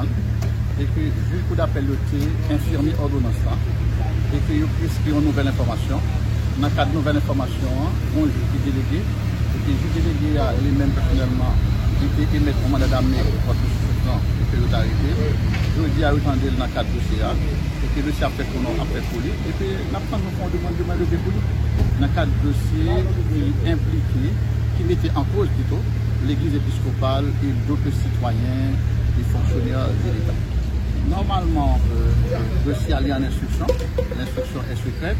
comprendre et que le juge d'appel a infirmé l'ordonnance là et que puisqu'il y a une nouvelle information, dans le cadre de nouvelle information, on juge qui délégué et que le juge délégué a lui-même personnellement été émettre un mandat d'amener contre le suspect et que l'autre arrêté. Je dis à entendre dans le cadre de dossier et que le dossier a fait pour nous après pour lui et puis nous avons demandé de lever pour lui. Dans le cadre de dossier qui impliqué, qui mettait en cause plutôt l'Église épiscopale et d'autres citoyens et fonctionnaires de l'État. Normalement, le dossier allait en instruction, l'instruction est secrète.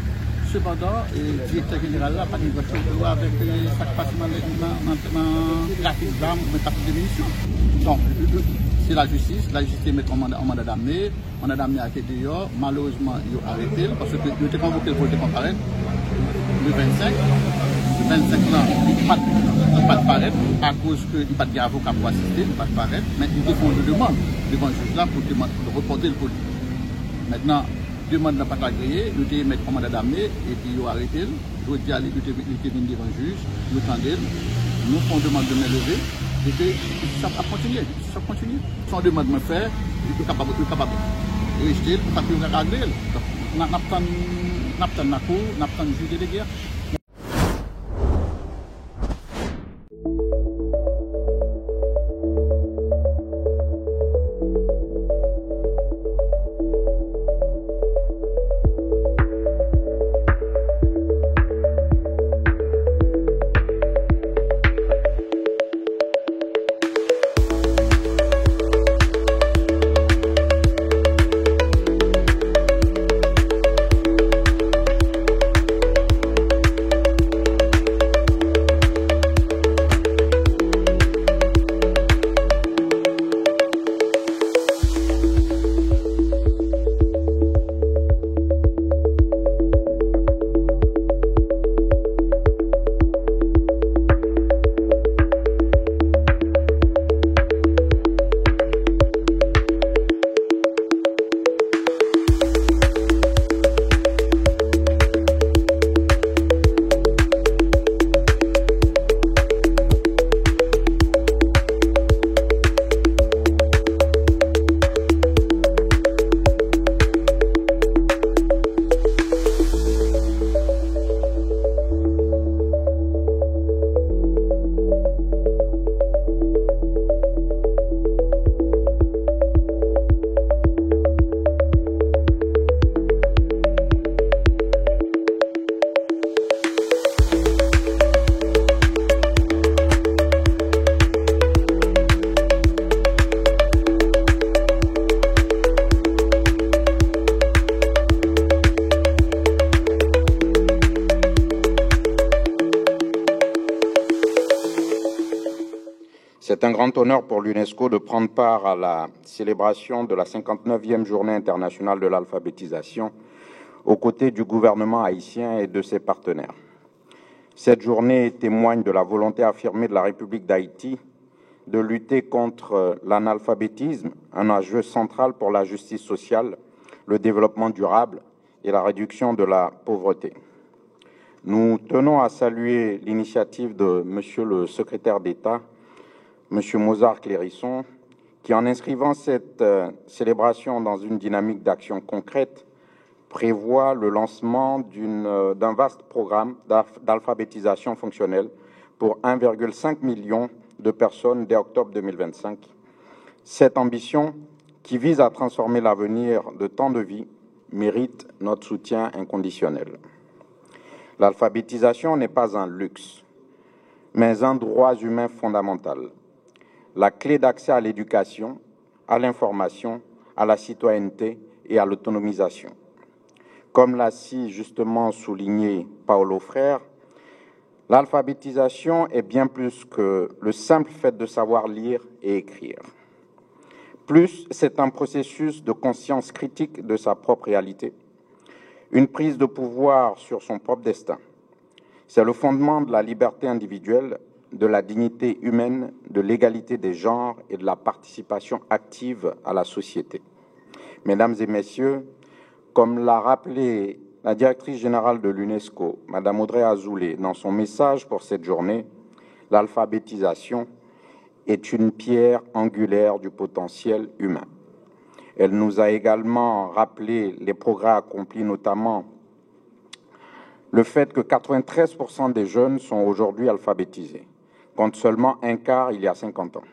Cependant, le directeur général n'a pas de négociation avec ce qui passe dans le trafic d'armes ou le trafic de munitions. Donc, c'est la justice met un mandat d'amener a été dehors, malheureusement, il a arrêté parce qu'il était convoqué pour comparaître le 25. Le 25 là, il ne pas paraître à cause qu'il n'y a pas d'avocat pour assister, il ne pas paraître, mais il défend une demande devant le juge là pour reporter le colis. Maintenant, la demande n'a pas agréé, il a mis un mandat d'amener et puis il a arrêté. Il a dit qu'il était venu devant le juge, nous attendons, nous faisons demande de me lever et que ça va continuer. Sans demande de me faire, il est capable de rester, il est capable de régler. Donc, nous attendons la cour, nous attendons le juge délégué. C'est un grand honneur pour l'UNESCO de prendre part à la célébration de la 59e journée internationale de l'alphabétisation aux côtés du gouvernement haïtien et de ses partenaires. Cette journée témoigne de la volonté affirmée de la République d'Haïti de lutter contre l'analphabétisme, un enjeu central pour la justice sociale, le développement durable et la réduction de la pauvreté. Nous tenons à saluer l'initiative de Monsieur le secrétaire d'État, Monsieur Mozart Clérisson, qui, en inscrivant cette célébration dans une dynamique d'action concrète, prévoit le lancement d'un vaste programme d'alphabétisation fonctionnelle pour 1,5 million de personnes dès octobre 2025. Cette ambition, qui vise à transformer l'avenir de tant de vies, mérite notre soutien inconditionnel. L'alphabétisation n'est pas un luxe, mais un droit humain fondamental. La clé d'accès à l'éducation, à l'information, à la citoyenneté et à l'autonomisation. Comme l'a si justement souligné Paulo Freire, l'alphabétisation est bien plus que le simple fait de savoir lire et écrire. Plus, c'est un processus de conscience critique de sa propre réalité, une prise de pouvoir sur son propre destin. C'est le fondement de la liberté individuelle, de la dignité humaine, de l'égalité des genres et de la participation active à la société. Mesdames et messieurs, comme l'a rappelé la directrice générale de l'UNESCO, Madame Audrey Azoulay, dans son message pour cette journée, l'alphabétisation est une pierre angulaire du potentiel humain. Elle nous a également rappelé les progrès accomplis, notamment le fait que 93% des jeunes sont aujourd'hui alphabétisés, contre seulement un quart il y a 50 ans.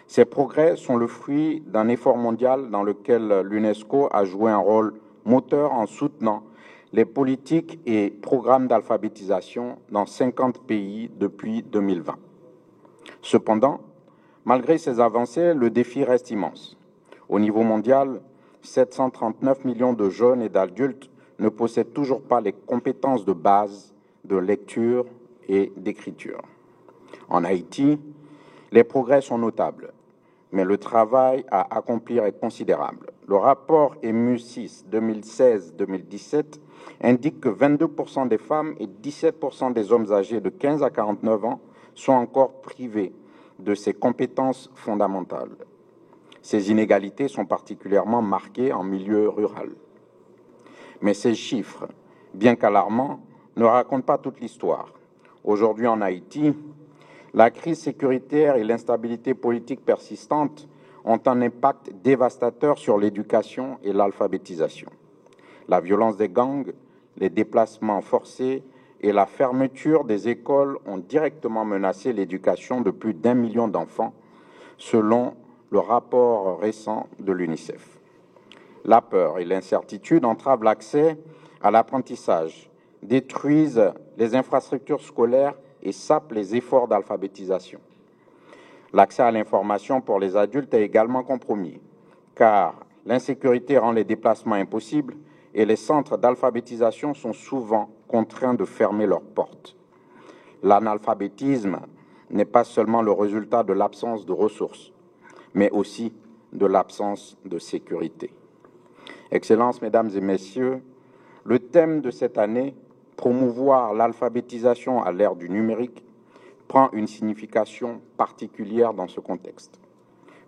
Ces progrès sont le fruit d'un effort mondial dans lequel l'UNESCO a joué un rôle moteur en soutenant les politiques et programmes d'alphabétisation dans 50 pays depuis 2020. Cependant, malgré ces avancées, le défi reste immense. Au niveau mondial, 739 millions de jeunes et d'adultes ne possèdent toujours pas les compétences de base de lecture et d'écriture. En Haïti, les progrès sont notables, mais le travail à accomplir est considérable. Le rapport EMU 6 2016-2017 indique que 22% des femmes et 17% des hommes âgés de 15 à 49 ans sont encore privés de ces compétences fondamentales. Ces inégalités sont particulièrement marquées en milieu rural. Mais ces chiffres, bien qu'alarmants, ne racontent pas toute l'histoire. Aujourd'hui en Haïti, la crise sécuritaire et l'instabilité politique persistante ont un impact dévastateur sur l'éducation et l'alphabétisation. La violence des gangs, les déplacements forcés et la fermeture des écoles ont directement menacé l'éducation de plus d'1 million d'enfants, selon le rapport récent de l'UNICEF. La peur et l'incertitude entravent l'accès à l'apprentissage, détruisent les infrastructures scolaires et sapent les efforts d'alphabétisation. L'accès à l'information pour les adultes est également compromis, car l'insécurité rend les déplacements impossibles et les centres d'alphabétisation sont souvent contraints de fermer leurs portes. L'analphabétisme n'est pas seulement le résultat de l'absence de ressources, mais aussi de l'absence de sécurité. Excellences, Mesdames et Messieurs, le thème de cette année, promouvoir l'alphabétisation à l'ère du numérique, prend une signification particulière dans ce contexte.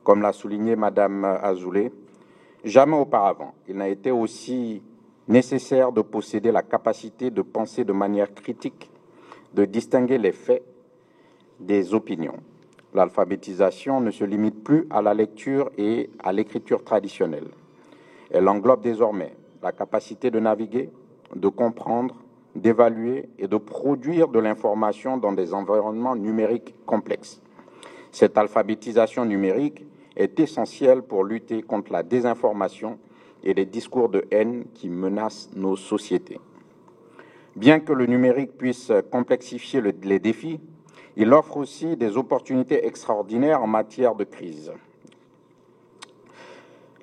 Comme l'a souligné Madame Azoulay, jamais auparavant il n'a été aussi nécessaire de posséder la capacité de penser de manière critique, de distinguer les faits des opinions. L'alphabétisation ne se limite plus à la lecture et à l'écriture traditionnelle. Elle englobe désormais la capacité de naviguer, de comprendre, d'évaluer et de produire de l'information dans des environnements numériques complexes. Cette alphabétisation numérique est essentielle pour lutter contre la désinformation et les discours de haine qui menacent nos sociétés. Bien que le numérique puisse complexifier les défis, il offre aussi des opportunités extraordinaires en matière de crise.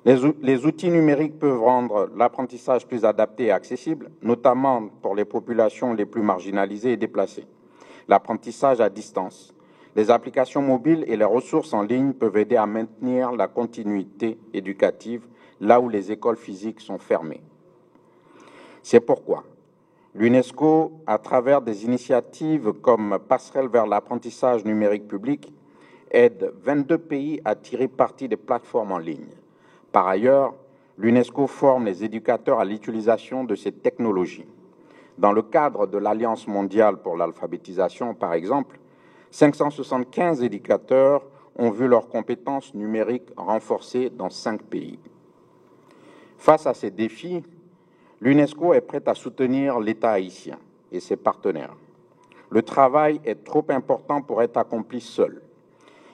Les outils numériques peuvent rendre l'apprentissage plus adapté et accessible, notamment pour les populations les plus marginalisées et déplacées. L'apprentissage à distance, les applications mobiles et les ressources en ligne peuvent aider à maintenir la continuité éducative là où les écoles physiques sont fermées. C'est pourquoi l'UNESCO, à travers des initiatives comme Passerelle vers l'apprentissage numérique public, aide 22 pays à tirer parti des plateformes en ligne. Par ailleurs, l'UNESCO forme les éducateurs à l'utilisation de ces technologies. Dans le cadre de l'Alliance mondiale pour l'alphabétisation, par exemple, 575 éducateurs ont vu leurs compétences numériques renforcées dans 5 pays. Face à ces défis, l'UNESCO est prête à soutenir l'État haïtien et ses partenaires. Le travail est trop important pour être accompli seul.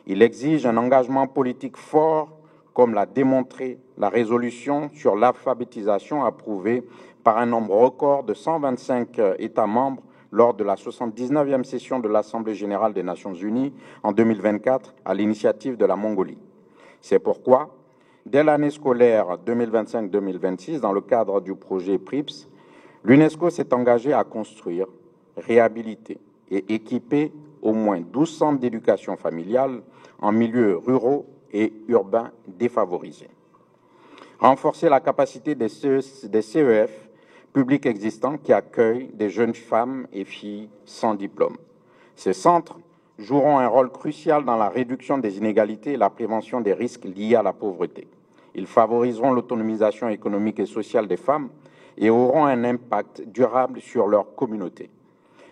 Il exige un engagement politique fort, comme l'a démontré la résolution sur l'alphabétisation approuvée par un nombre record de 125 États membres lors de la 79e session de l'Assemblée générale des Nations unies en 2024 à l'initiative de la Mongolie. C'est pourquoi, dès l'année scolaire 2025-2026, dans le cadre du projet PRIPS, l'UNESCO s'est engagé à construire, réhabiliter et équiper au moins 12 centres d'éducation familiale en milieux ruraux et urbains défavorisés. Renforcer la capacité des CEF publics existants qui accueillent des jeunes femmes et filles sans diplôme. Ces centres joueront un rôle crucial dans la réduction des inégalités et la prévention des risques liés à la pauvreté. Ils favoriseront l'autonomisation économique et sociale des femmes et auront un impact durable sur leur communauté.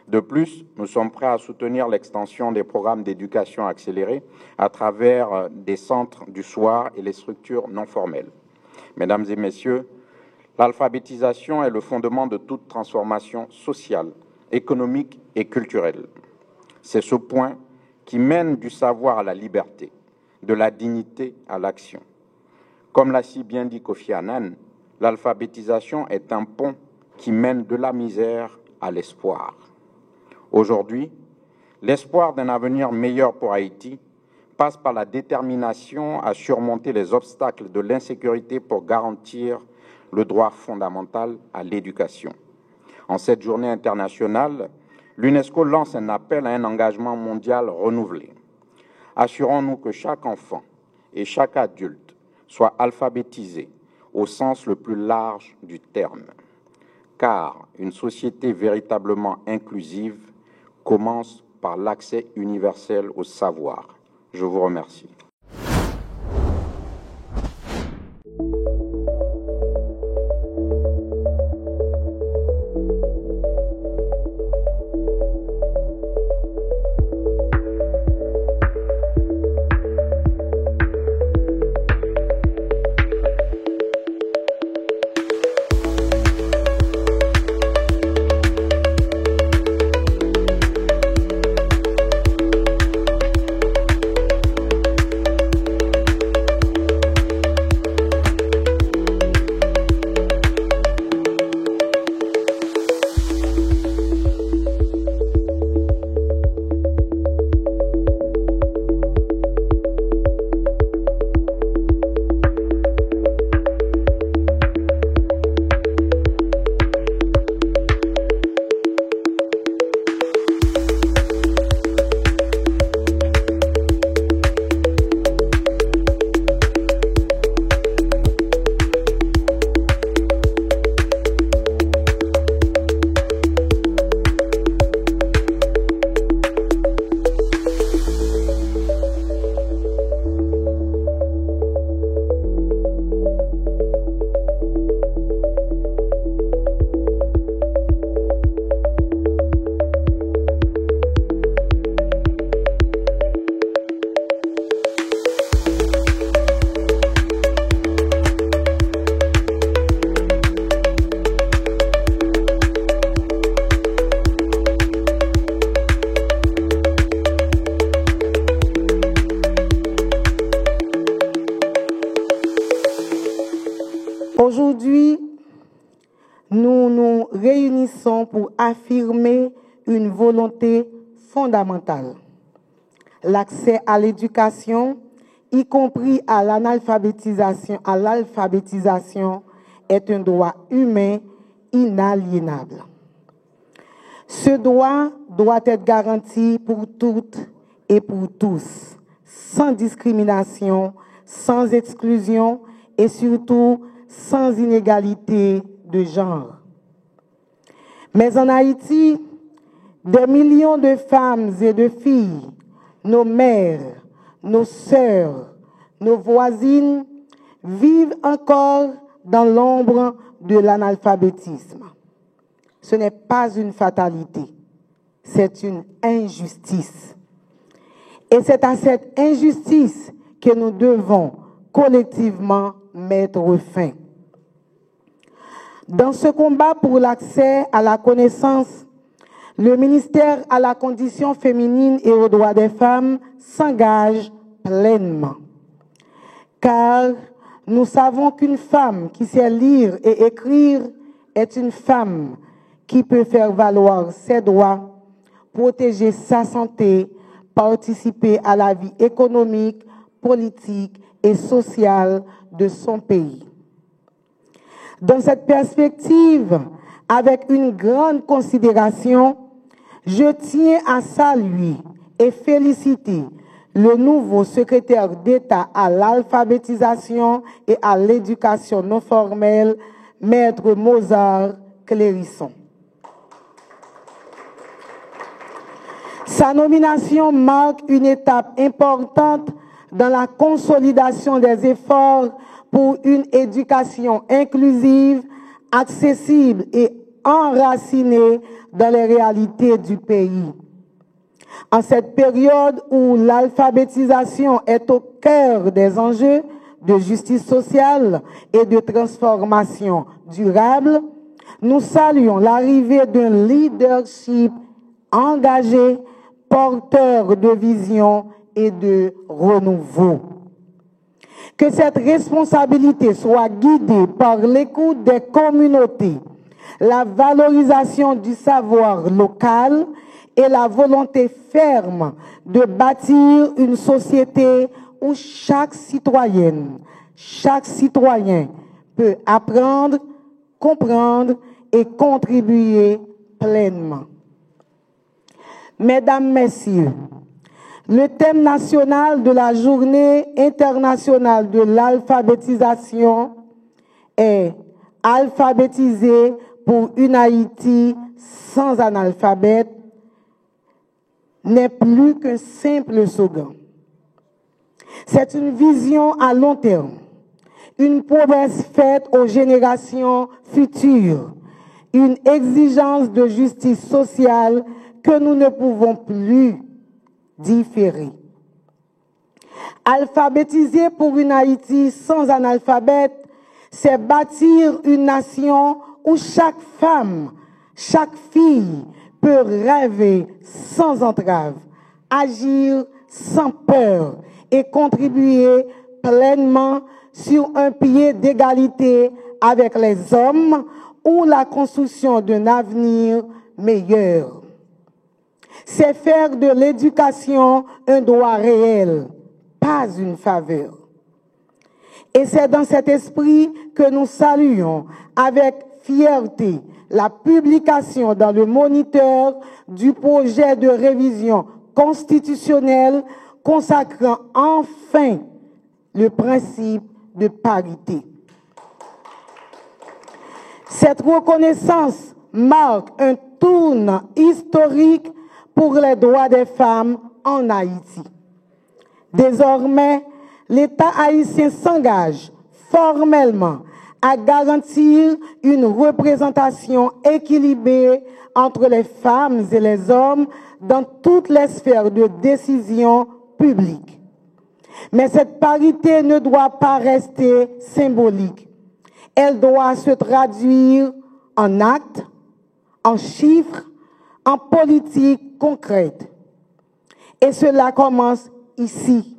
De plus, nous sommes prêts à soutenir l'extension des programmes d'éducation accélérée à travers des centres du soir et les structures non formelles. Mesdames et messieurs, l'alphabétisation est le fondement de toute transformation sociale, économique et culturelle. C'est ce point qui mène du savoir à la liberté, de la dignité à l'action. Comme l'a si bien dit Kofi Annan, l'alphabétisation est un pont qui mène de la misère à l'espoir. Aujourd'hui, l'espoir d'un avenir meilleur pour Haïti passe par la détermination à surmonter les obstacles de l'insécurité pour garantir le droit fondamental à l'éducation. En cette journée internationale, l'UNESCO lance un appel à un engagement mondial renouvelé. Assurons-nous que chaque enfant et chaque adulte soit alphabétisé au sens le plus large du terme. Car une société véritablement inclusive commence par l'accès universel au savoir. Je vous remercie. Aujourd'hui, nous nous réunissons pour affirmer une volonté fondamentale. L'accès à l'éducation, y compris à l'alphabétisation, est un droit humain inaliénable. Ce droit doit être garanti pour toutes et pour tous, sans discrimination, sans exclusion et surtout sans inégalité de genre. Mais en Haïti, des millions de femmes et de filles, nos mères, nos sœurs, nos voisines, vivent encore dans l'ombre de l'analphabétisme. Ce n'est pas une fatalité, c'est une injustice. Et c'est à cette injustice que nous devons collectivement mettre fin. Dans ce combat pour l'accès à la connaissance, le ministère à la condition féminine et aux droits des femmes s'engage pleinement. Car nous savons qu'une femme qui sait lire et écrire est une femme qui peut faire valoir ses droits, protéger sa santé, participer à la vie économique, politique et sociale de son pays. Dans cette perspective, avec une grande considération, je tiens à saluer et féliciter le nouveau secrétaire d'État à l'alphabétisation et à l'éducation non formelle, Maître Mozart Clérisson. Sa nomination marque une étape importante dans la consolidation des efforts pour une éducation inclusive, accessible et enracinée dans les réalités du pays. En cette période où l'alphabétisation est au cœur des enjeux, de justice sociale et de transformation durable, nous saluons l'arrivée d'un leadership engagé, porteur de vision et de renouveau. Que cette responsabilité soit guidée par l'écoute des communautés, la valorisation du savoir local et la volonté ferme de bâtir une société où chaque citoyenne, chaque citoyen peut apprendre, comprendre et contribuer pleinement. Mesdames, Messieurs, le thème national de la Journée internationale de l'alphabétisation est « Alphabétiser pour une Haïti sans analphabète » n'est plus qu'un simple slogan. C'est une vision à long terme, une promesse faite aux générations futures, une exigence de justice sociale que nous ne pouvons plus différer. Alphabétiser pour une Haïti sans analphabète, c'est bâtir une nation où chaque femme, chaque fille peut rêver sans entrave, agir sans peur et contribuer pleinement sur un pied d'égalité avec les hommes ou la construction d'un avenir meilleur. C'est faire de l'éducation un droit réel, pas une faveur. Et c'est dans cet esprit que nous saluons avec fierté la publication dans le Moniteur du projet de révision constitutionnelle consacrant enfin le principe de parité. Cette reconnaissance marque un tournant historique pour les droits des femmes en Haïti. Désormais, l'État haïtien s'engage formellement à garantir une représentation équilibrée entre les femmes et les hommes dans toutes les sphères de décision publique. Mais cette parité ne doit pas rester symbolique. Elle doit se traduire en actes, en chiffres, en politique concrète. Et cela commence ici,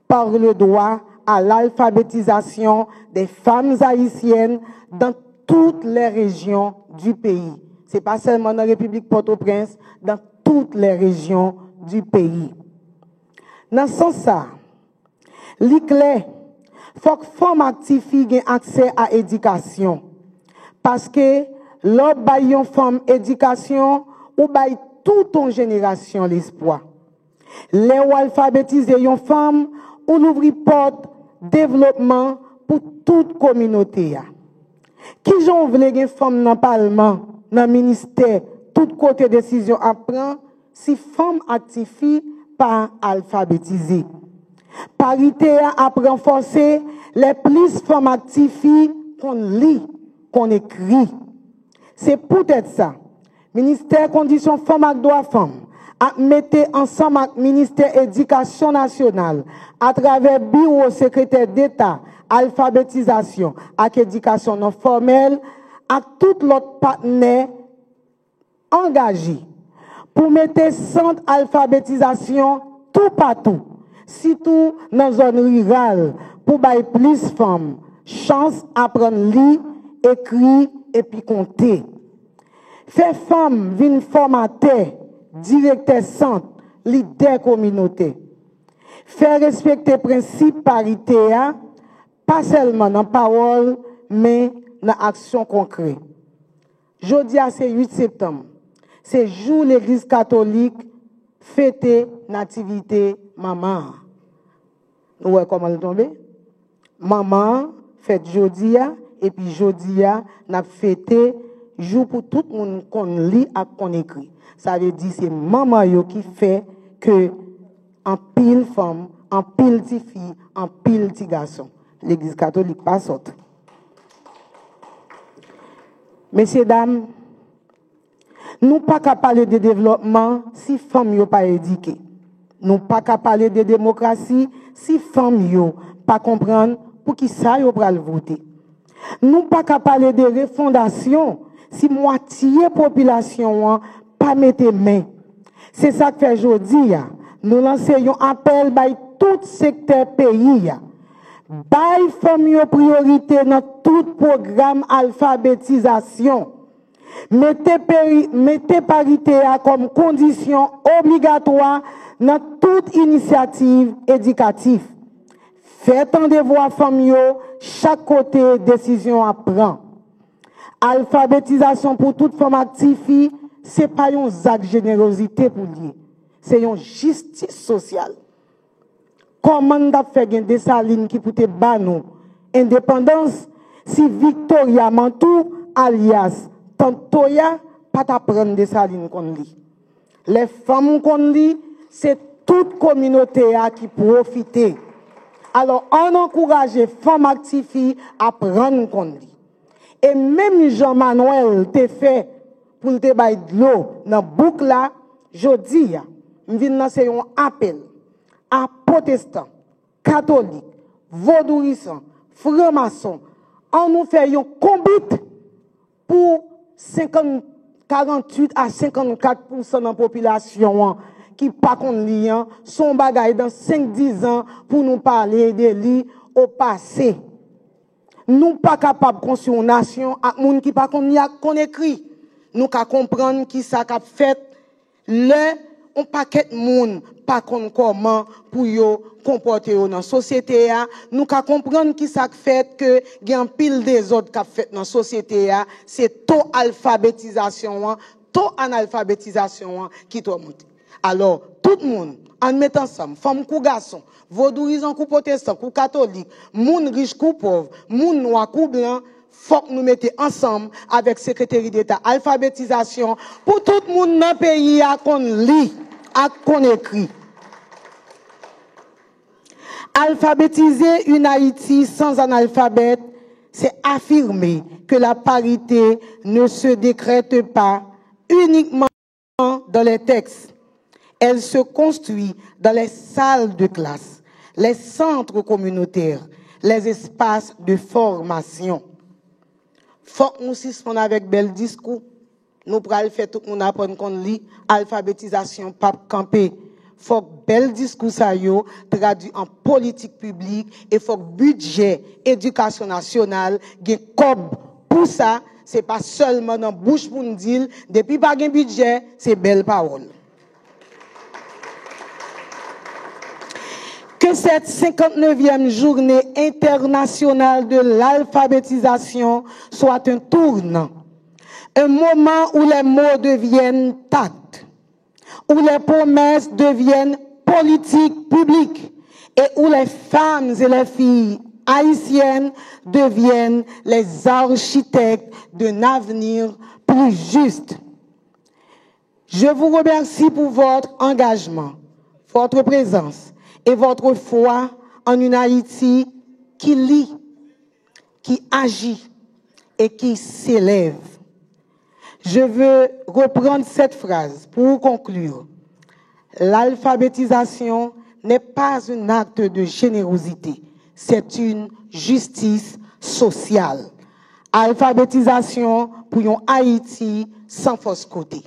par le droit à l'alphabétisation des femmes haïtiennes dans toutes les régions du pays. Ce n'est pas seulement dans la République Port-au-Prince, dans toutes les régions du pays. Dans ce sens-là, l'éclair, il faut que les femmes actives aient accès à l'éducation. Parce que lorsque une femme éducation, ou baille toute une génération l'espoir. Les alphabétiser une femme, ou l'ouvrir porte développement pour toute communauté. Qui j'en voulais une femme dans le Parlement, dans le ministère, tout côté décision à prendre, si femme active pas alphabétisée. Parité à renforcer les plus femmes actives qu'on lit, qu'on écrit. C'est peut-être ça. Ministère Conditions Femmes et Droits Femmes a metté ensemble avec ministère Éducation nationale à travers Bureau secrétaire d'État, alphabétisation avec éducation non formelle, à tout l'autre partenaire engagé pour mettre centre alphabétisation tout partout, surtout dans la zone rurale, pour bailler plus de femmes, chance apprendre lire, écrire et puis compter. Fait femmes viennent formater, directeur centre, leader communauté. Faire respecter le principe parité, pas seulement dans la parole, mais dans l'action concrète. Jeudi, c'est 8 septembre. C'est jour l'Église catholique fêter nativité maman. Vous voyez comment elle tombe? Maman fête jeudi, et puis jeudi, n'a fêté jour pour tout le monde qu'on lit et qu'on écrit. Ça veut dire c'est maman yo qui fait que en pile femme, en pile petite fille, en pile petit garçon. L'Église catholique pas sorte. Messieurs, dames, nous pas qu'à parler de développement si femmes yo pas éduquées. Nous pas qu'à parler de démocratie si femmes yo pas comprendre pour qui ça yo pral voter. Nous pas qu'à parler de refondation si moitié population pas mettre main. C'est ça que fait aujourd'hui. Nous lançons un appel by tout secteur pays. By famille priorité dans tout programme alphabétisation. Mettez parité comme condition obligatoire dans toute initiative éducative. Faites un devoir famille, chaque côté décision à prendre. Alphabétisation pour toute femme active, c'est pas un acte de générosité pour lui. C'est une justice sociale. Comment on a fait des salines qui pour te nous indépendance si Victoria Mantou alias Tantoya pas t'apprendre des salines qu'on lit. Les femmes qu'on lit, c'est toute communauté qui profite. Alors on encourage les femmes actives à prendre qu'on lit. Et même Jean-Manuel te fait pour te bailler de l'eau dans boucle là, je dis, je viens lancer un appel à protestants, catholiques, vaudouissants, francs-maçons. On nous fait un combat pour 48 à 54% de la population qui pas qu'on lien son bagage dans 5-10 ans pour nous parler de lui au passé. Nous pas capables de construire une nation avec gens qui pas qu'on écrit. Nous qu'à comprendre qui ça qu'a fait le on paquet monde pas comment pour yo comporter dans la société a nous qu'à comprendre qui ça fait que il y a un pile des autres qu'a fait dans la société a c'est taux alphabétisation taux analphabétisation qui doit monter. Alors tout le monde en mettant ensemble femmes ou garçons vaudouisants ou protestants ou catholiques monde riche ou pauvre monde noir ou blanc faut que nous mettions ensemble avec secrétaire d'État alphabétisation pour tout le monde dans le pays à qu'on lit, à qu'on écrit. Alphabétiser une Haïti sans analphabète, c'est affirmer que la parité ne se décrète pas uniquement dans les textes. Elle se construit dans les salles de classe, les centres communautaires, les espaces de formation. Faut que nous suspendons avec bel discours. Nous pral faire tout le monde apprendre qu'on lit, alphabétisation, pape campé. Faut que bel discours ça yo traduit en politique publique et faut que budget éducation nationale gen cob pour ça, c'est pas seulement dans bouche pour nous dire depuis pas gen budget, c'est belle parole. Que cette 59e journée internationale de l'alphabétisation soit un tournant, un moment où les mots deviennent actes, où les promesses deviennent politiques publiques et où les femmes et les filles haïtiennes deviennent les architectes d'un avenir plus juste. Je vous remercie pour votre engagement, votre présence et votre foi en une Haïti qui lit, qui agit et qui s'élève. Je veux reprendre cette phrase pour conclure. L'alphabétisation n'est pas un acte de générosité, c'est une justice sociale. Alphabétisation pour un Haïti sans fausse côté.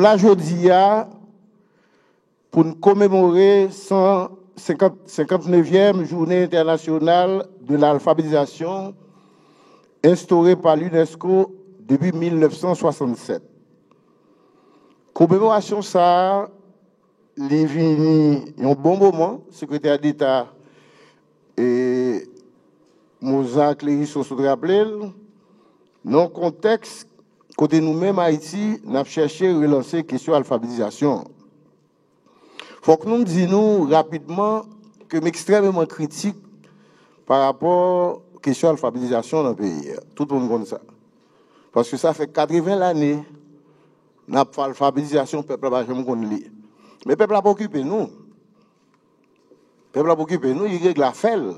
nous la jeudi pour nous commémorer 159e journée internationale de l'alphabétisation instaurée par l'UNESCO depuis 1967. Commémoration ça, les vini un bon moment, secrétaire d'État et Mozart Clérisson se rappelé, dans le contexte, côté nous-mêmes Haïti, nous avons cherché à relancer la question de l'alphabétisation. Il faut que nous disions rapidement que nous extrêmement critique par rapport à la question de l'alphabétisation dans le pays. Tout le monde connaît ça. Parce que ça fait 80 années que nous avons fait l'alphabétisation, le peuple n'a jamais connu. Mais le peuple n'a pas occupé nous. Le peuple n'a pas occupé nous, il règle la fêle.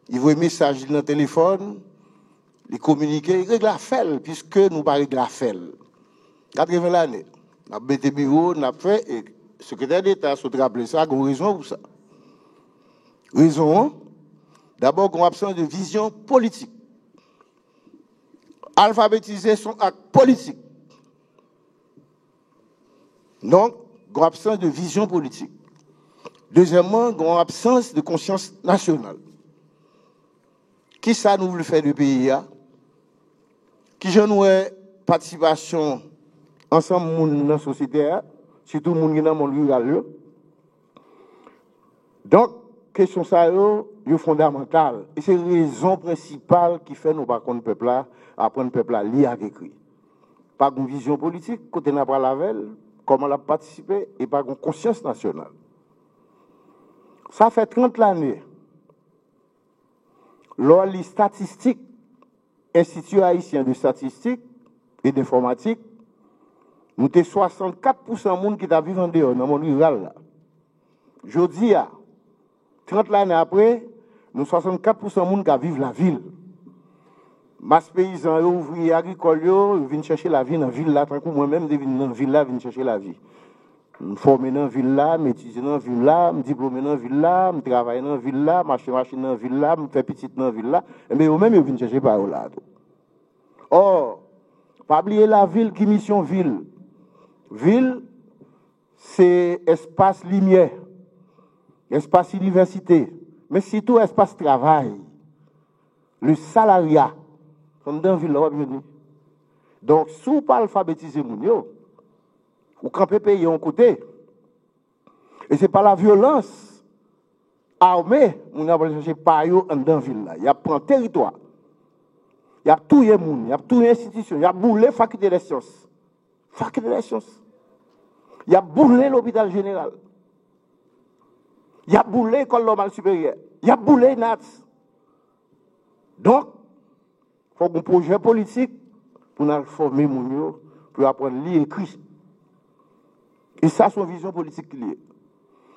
Il voit un message dans le téléphone, il communique, il règle la fêle, puisque nous ne règle la fêle. 80 années. Nous avons mis des bureaux, nous avons fait, et le secrétaire d'État se rappelle ça, il y a une raison pour ça. Raison, d'abord, qu'on a absence de vision politique. Alphabétiser son acte politique. Donc, qu'on a absence de vision politique. Deuxièmement, qu'on a absence de conscience nationale. Qui ça nous veut faire du pays? Qui je nous participation ensemble dans la société, surtout les gens qui sont dans le monde rural. Donc, question ça est fondamentale. Et c'est la raison principale qui fait nous pas connaître le peuple là, apprendre le peuple à lire et écrire. Pas une vision politique, côté n'a pas la veille, comment la participer, et pas une conscience nationale. Ça fait 30 années. Lors les statistiques, Institut haïtien de statistique et d'informatique, nous avons 64% de gens qui vivent en dehors, dans le monde rural. Je dis, 30 années après, nous avons 64% de gens qui vivent la ville. Masse paysans, ouvriers, agricoles, ils viennent chercher la vie dans la ville là, tant que moi-même, je viens dans la ville là, je viens chercher la vie. Je me forme dans la ville là, je étudie dans la ville là, je me diplôme dans la ville là, je travaille dans la ville là, je marche machine dans la ville là, je fais petit dans la ville là, mais eux-mêmes, ils viennent chercher par là. Or, pas oublier la ville qui mission ville. Ville, c'est espace lumière, espace université, mais surtout espace travail, le salariat. Comme dans la ville là, donc, si vous pas alphabétiser vous campez pays en côté. Et ce n'est pas la violence armée, on a cherché par eux dans la ville. Il y a pris territoire. Il y a tout le monde, il y a toute institution, il y a boulé faculté des sciences. Faculté des sciences. Il y a boulé l'hôpital général. Il y a boulé l'école normale supérieure. Il y a boulé NATS. Donc, il faut un projet politique pour nous former pour apprendre à lire et écrire. Et ça, c'est une vision politique qui est.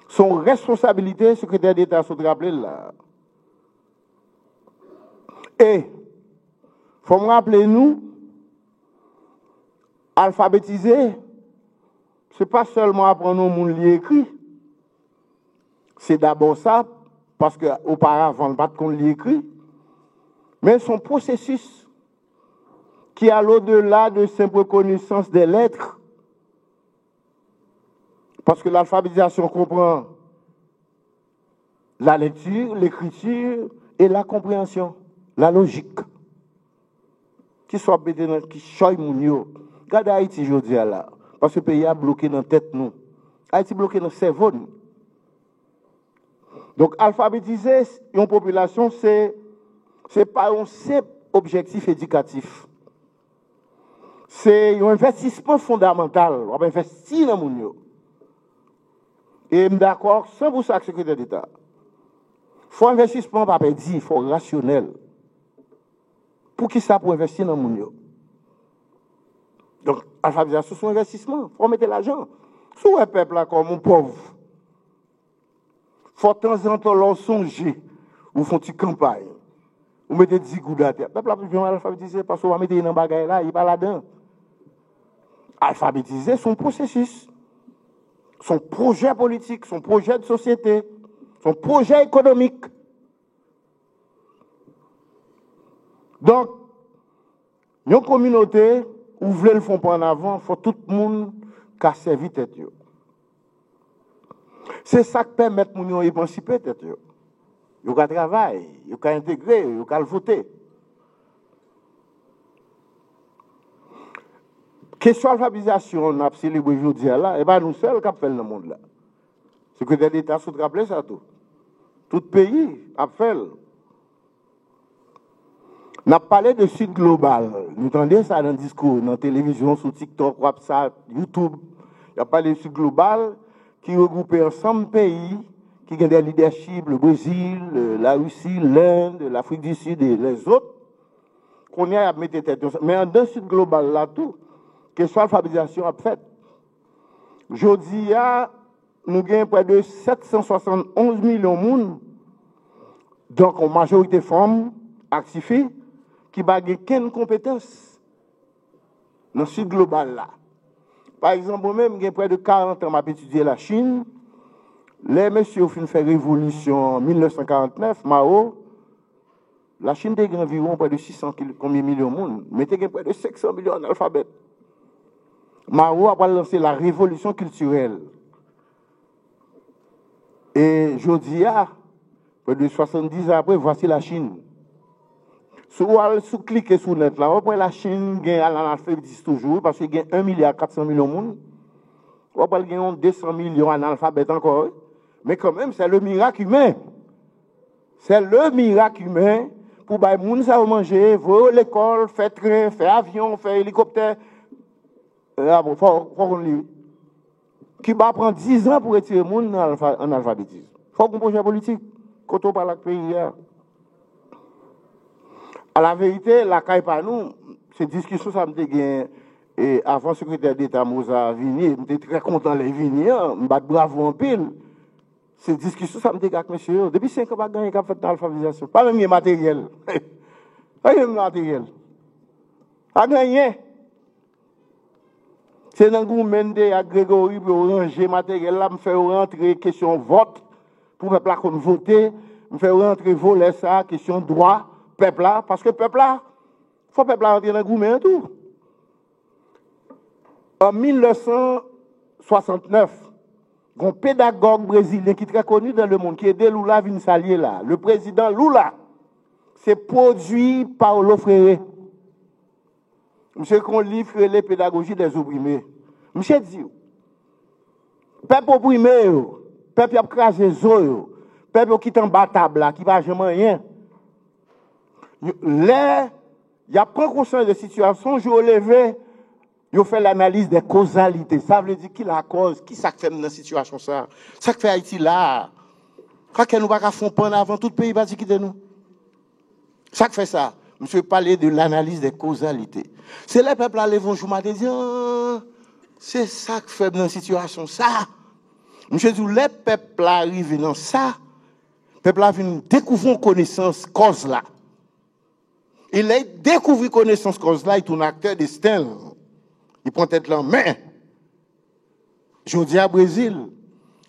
Son responsabilité, secrétaire d'État, se rappeler là. Et, il faut me rappeler, nous, alphabétiser, ce n'est pas seulement apprendre au monde lire et écrire. C'est d'abord ça, parce qu'auparavant, on ne pas qu'on lire et écrire. Mais son processus qui a l'au-delà de simple connaissance des lettres, parce que l'alphabétisation comprend la lecture, l'écriture et la compréhension, la logique. Qui soit bété qui choy mounio. Regardez Haïti aujourd'hui là, parce que le pays a bloqué dans la tête nous. Haïti bloqué dans le cerveau nous. Donc alphabétiser une population, c'est pas un simple objectif éducatif. C'est un investissement fondamental. On va investir dans le monde. Et je suis d'accord 100% avec le secrétaire d'État. Il faut investissement, pas dire, il faut rationnel. Pour qui ça pour investir dans le monde? Donc, l'alphabétisation, c'est un investissement. Il faut mettre l'argent. Si un peuple là comme un pauvre, il faut de temps en temps leur songer, ou font une campagne, ou mettez 10 gouttes à terre. Le peuple a besoin d'alphabétiser parce qu'on va mettre dans bagaille là, il n'est pas là-dedans. Alphabétiser son processus. Son projet politique, son projet de société, son projet économique. Donc, une communauté, où vous voulez le faire en avant, il faut tout le monde qu'a servi tête yo. C'est ça qui permet de nous émanciper tête yo. Yo ka travail, yo ka intégrer, yo ka voter. Question alphabétisation, on a célébré aujourd'hui là, et pas nous seuls qui fait dans le monde là. Secrétaire d'État sous rappelé ça tout. Tout pays a fait. On a parlé de Sud global. Nous entendons ça dans le discours, dans la télévision, sur TikTok, WhatsApp, YouTube. Il y a parlé de Sud global qui regroupe ensemble pays qui ont des leaderships, le Brésil, la Russie, l'Inde, l'Afrique du Sud et les autres. Qu'on y a mis tête. Mais dans le Sud global là tout, question alphabétisation a fait. Aujourd'hui, nous avons près de 771 millions de monde, donc en majorité femmes, actives, qui n'ont aucune compétence dans le sud global là. Par exemple, moi-même, j'ai près de 40 ans à étudier la Chine. Les messieurs ont fait révolution en 1949, Mao. La Chine a environ près de 600 millions de monde, mais il y a près de 500 millions d'analphabètes. Mao a lancé la révolution culturelle. Et aujourd'hui, près de 70 ans après, voici la Chine. Si vous cliquez sur le net, là, après la Chine gagne l'analphabétisme toujours, parce qu'il y a 1,4 milliard de monde. Après, il y a 200 millions d'analphabètes encore. Mais quand même, c'est le miracle humain. C'est le miracle humain pour que les gens ça manger, voler à l'école, faire train, faire avion, faire hélicoptère. Il faut qu'on lit. Qui va prendre 10 ans pour retirer les gens en alphabétisme. Il faut qu'on projet politique. Quand on parle avec le pays. À la vérité, la caille par nous, cette discussion, ça me dit et avant le secrétaire d'État Moussa Vini, j'étais très content de venir, je me bat bravo en pile. Cette discussion, ça me dit avec monsieur, depuis 5 ans, je n'ai pas fait l'alphabétisation. Pas même matériel. Pas même matériel. Pas gagné. C'est dans le gouvernement de Grégory pour ranger matériel là, me faire rentrer question vote, pour le peuple voter, me faire rentrer voler ça, question droit, peuple là, parce que peuple là, il faut peuple là rentrer dans le gouvernement tout. En 1969, un pédagogue brésilien qui est très connu dans le monde, qui est de Lula Vinsalier là, le président Lula, c'est produit par Paulo Freire. Monsieur qu'on livre les pédagogies des opprimés. Monsieur dit, peuple opprimé, peuple a crasé les os, peuple qui est en battable là, qui va jamais rien. Là, il y a pris conscience de la situation, je levé, il fait l'analyse des causalités. Ça veut dire qui la cause, qui ça fait dans la situation ça. Ça fait Haïti là. Quand nous ne faisons pas avant, tout le pays va quitter nous. Ça fait ça. Monsieur parlait de l'analyse des causalités. C'est les peuples qui vont jouer et dire, c'est ça qui fait dans la situation ça. Monsieur dit, les peuples arrivent dans ça, les peuples viennent découvrir connaissance cause là. Il a découvert connaissance cause là, il est un acteur destin. Il prend tête en main. Je dis à Brésil,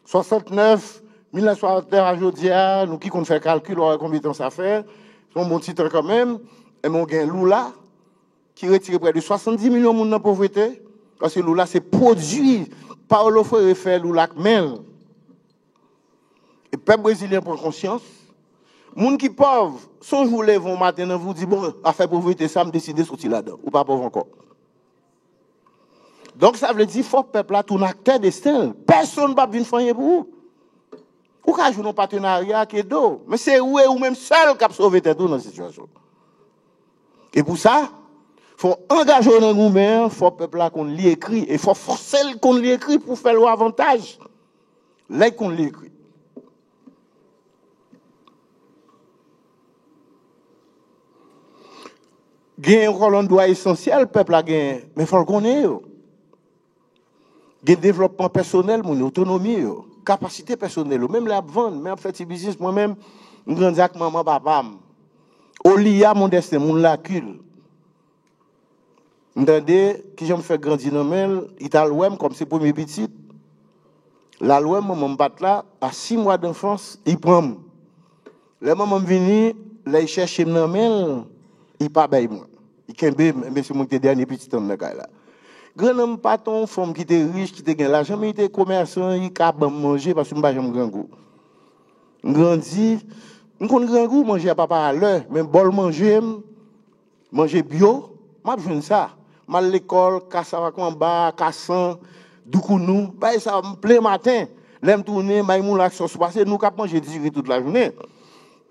69, 1969 à Jodia, nous qui compte faire calcul, on a combien de temps ça fait. C'est un bon titre quand même. Et mon gain Lula, qui retire près de 70 millions de monde dans la pauvreté. Parce que Lula, c'est produit par le frère fait Lula Mel. Et le peuple brésilien prend conscience. Les gens qui sont pauvres, si vous lèvez matin, vous dites, bon, affaire pauvreté, ça me décide de sortir là-dedans. Ou pas pauvre encore. Donc ça veut dire qu'il faut que le peuple a tout acteur destin. Personne ne va venir faire pour vous. Ou quand jouer un partenariat qui est d'eau. Mais c'est où ou même seul qui a sauvé tout dans la situation. Et pour ça, il faut engager dans le gouvernement, il faut que le peuple qu'on lit écrit. Et il faut forcer qu'on lit écrit pour faire l'avantage. Là qu'on lit écrit. Il y a un rôle droit essentiel, le peuple a gagné. Mais il faut le connaître. Il y a un développement personnel, mon autonomie, capacité personnelle. Même la vente, même faire business, moi-même, je grandis avec maman, papa. Au lia mon destin, mon lacune. M'entendez, qui j'aime faire grandir dans le il t'a l'ouem comme ses premiers petits. La loi, maman bat là, à 6 mois d'enfance, il prend. Le maman vini, là, il cherche dans le il pas bail moi. Il kembe, mais c'est mon dernier petit homme là. Grand homme pas ton femme qui était riche, qui était l'argent, mais il était commerçant, il a manger parce que je n'ai pas grand goût. Grandi, je connais grand goût, manger à papa à l'heure, même bol manger bio, je fais ça. Mal l'école, Kassava Kwamba, Kassan, Doukounou, bah ça me plaît matin. L'aime tourner, maïmoun la sauce poisson, nous cap manger du toute la journée.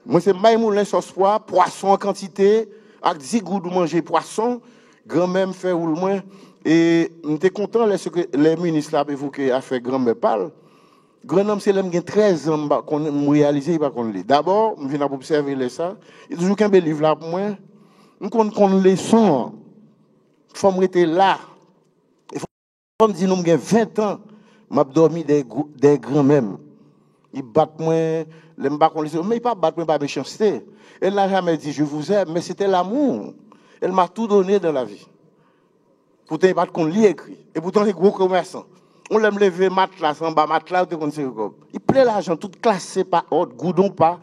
Moi c'est maïmoun la sauce poisson en quantité, avec 10 goûts de manger poisson, grand-mère fait ou le moins. Et j'étais content les ministres là évoqué a fait grand-mère parle. Grand-homme c'est l'homme qui a 13 ans qu'on réalisé pas qu'on lit. D'abord, je viens observer ça. Il y a toujours qu'un bel livre là pour moi. On les sons. Faut me rester là. Il faut me dire nous avons 20 ans, m'a dormi des grands même. Ils battent moi, les m'bat qu'on les mais ils pas battent moi par méchanceté. Elle n'a jamais dit je vous aime, mais c'était l'amour. Elle m'a tout donné dans la vie. Pourtant il pas qu'on lit écrit. Et pourtant les gros commerçants. On l'aime lever matelas en bas matelas de comme il plaît l'argent tout classé par ordre, goudon pas,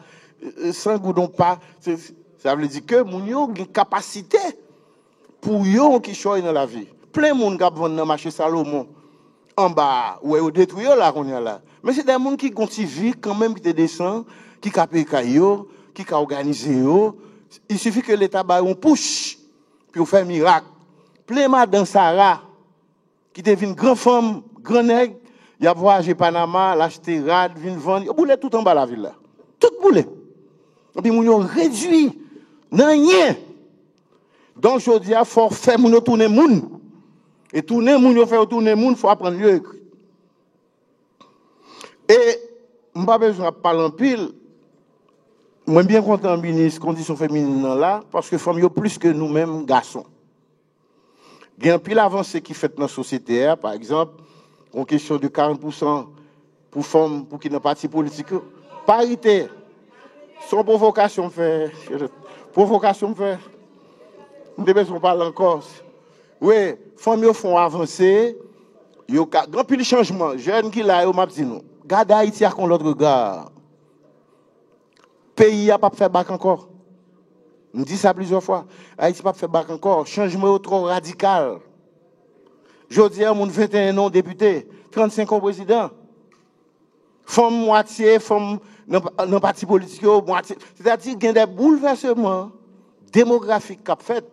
sans goudon pas. Ça veut dire que moun yo une capacité pour yo qui choy dans la vie. Plein monde qui vend dans marché Salomon en bas ouais au détruire là qu'on est là. Mais c'est des monde qui vie quand même qui te descend, qui capé caillou, qui ka organiser yo. Il suffit que l'état ba on push puis on fait miracle. Plein madame Sarah qui devient grande femme, grand nègre, il a voyagé Panama, l'acheter rad, vinn vendre, boule tout en bas la ville là. Tout boule. Et puis moun yo réduit nan rien. Donc je dis il faut faire moun tourner moun. Et tourner moun yo faire tourner moun, faut apprendre lieu écrit. Et m'pas besoin de parler en pile. Moi bien content ministre conditions féminines là parce que femmes yo plus que nous-mêmes garçons. Il y a un pile avancée qui fait dans la société, par exemple, en question de 40% pour femmes, pour qui n'ont pas parti politique. Parité. Son provocation fait. Provocation fait. Nous devons parler encore. Oui, femmes font avancer. Il y a un grand pile changement. Jeunes qui là, ils m'ont dit nous. Garde Haïti à l'autre regard. Pays n'a pas fait bac encore. Je dis ça plusieurs fois. Haïti n'a pas fait bac encore. Changement trop radical. Je dis à mon 21 ans député, 35 ans président. Femme moitié, femme dans le parti politique, moitié. C'est-à-dire qu'il y a des bouleversements démographiques qui ont fait.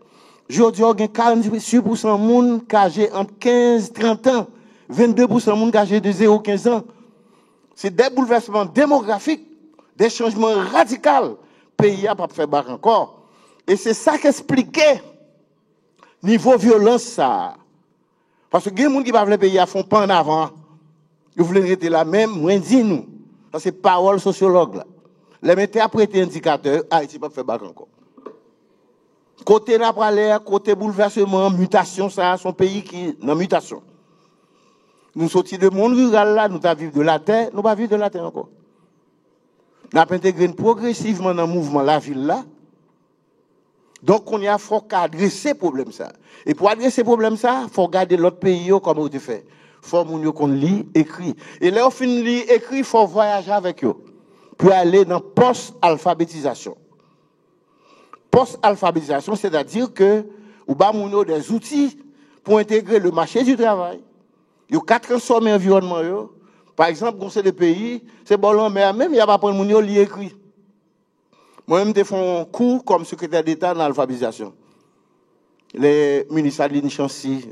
Je dis qu'il y a 48% de monde qui âgé entre 15 et 30 ans. 22% de monde qui âgé de 0 à 15 ans. C'est des bouleversements démographiques, des changements radicaux. Le pays n'a pas fait bac encore. Et c'est ça qui expliquait niveau violence ça. Parce que les gens qui ne veulent pas payer font pas en avant. Ils veulent rester là même, moins dit nous. Ça c'est parole sociologue là. Les interpréter indicateur, Haïti pas fait bac encore. Côté l'air, côté bouleversement, mutation ça, son pays qui est en mutation. Nous sortis de monde rural là, nous avons vivre de la terre, nous pas vivre de la terre encore. Nous avons intégré progressivement dans le mouvement la ville là. Donc, on y a faut adresser ce problème ça. Et pour adresser ce problème ça, il faut regarder l'autre pays comme on te fait. Il faut qu'on lit, écrit. Et là, on finit lit, écrit, il faut voyager avec eux. Pour aller dans post-alphabétisation. Post-alphabétisation, c'est-à-dire que ou ba moun des outils pour intégrer le marché du travail. Il y a 4 transformer environnement yo. Par exemple, dans ces pays, c'est bon mais même il y a pas prendre moun yo lit écrit. Moi-même, je fais un cours comme secrétaire d'État dans l'alphabétisation. Les ministres Aline Chancy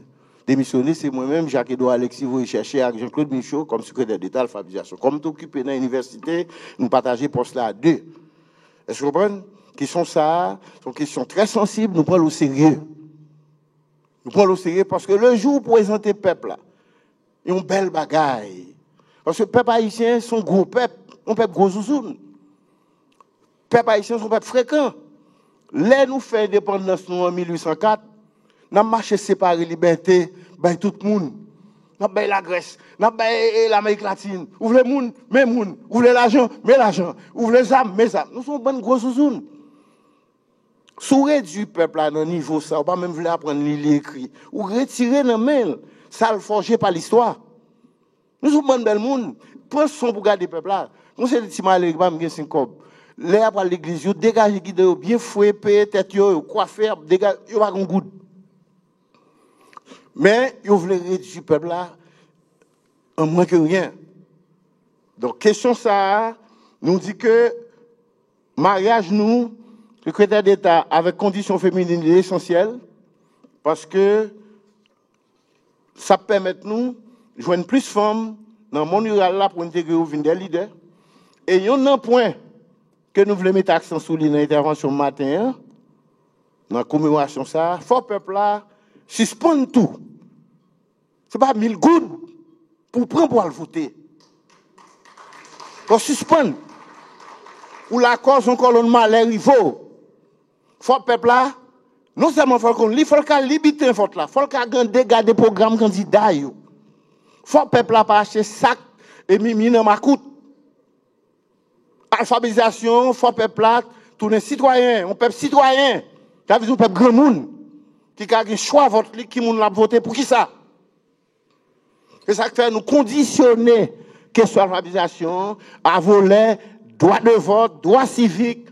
démissionné, c'est moi-même, Jacques-Edouard Alexis, vous cherchez avec Jean-Claude Michaud comme secrétaire d'État à l'alphabétisation. Comme t'occupez dans l'université, nous partageons poste là à 2. Est-ce que vous comprenez? Question ça, sont questions très sensibles, nous prenons au sérieux. Nous prenons au sérieux parce que le jour où vous présentez le peuple là, il y a une belle bagaille. Parce que le peuple haïtien, son gros peuple, un peuple gros zouzoun. Peuple haïtien sont pas fréquents. Là, nous faisons indépendance en 1804. Nous avons marché séparé liberté, ben tout le monde. Nous avons la Grèce, nous avons l'Amérique latine. Ouvrez le monde, mais le monde. Ouvrez l'argent, mais l'argent. Ouvrez les âmes, mais les âmes. Nous sommes bonnes grosses zones. Sous réduit peuple à un niveau, ça, ou pas même voulu apprendre lire écrit. Ou retirer dans mail, ça le forger par l'histoire. Nous sommes bonnes belles monde. Prends son pour garder le peuple là. Nous sommes des petits malheureux, pas me 5 cob. Là, après l'église, vous dégagez guide, bien fouet, tête, coiffer, dégagez, vous pas un goût. Mais ils voulaient réduire le peuple là en moins que rien. Donc, question ça, nous dit que mariage, nous, secrétaire d'État avec conditions féminines est essentiel parce que ça permet nous de joindre plus de femmes dans le monde rural là pour intégrer des leaders. Et il y a un point que nous voulons mettre accent sur l'intervention matin, dans la commémoration ça, il faut que le peuple là suspendre tout. Ce n'est pas 1000 gouttes pour prendre pour le voter. Qu'on suspende. Pour la cause, on colonne malheur, il faut. Faut le peuple là, non seulement faut qu'on lit, faut qu'il limite un vote là, faut qu'il y ait des programmes candidats. Faut le peuple là pas acheter sac et mimi dans ma coûte. Alphabétisation, faut le peuple là, tourner citoyen, un peuple citoyen. Ça veut dire un peuple grand monde qui a un choix vote qui moun l'a voté pour qui ça? C'est ça qui fait nous conditionner question alphabétisation, à voler, droit de vote, droit civique.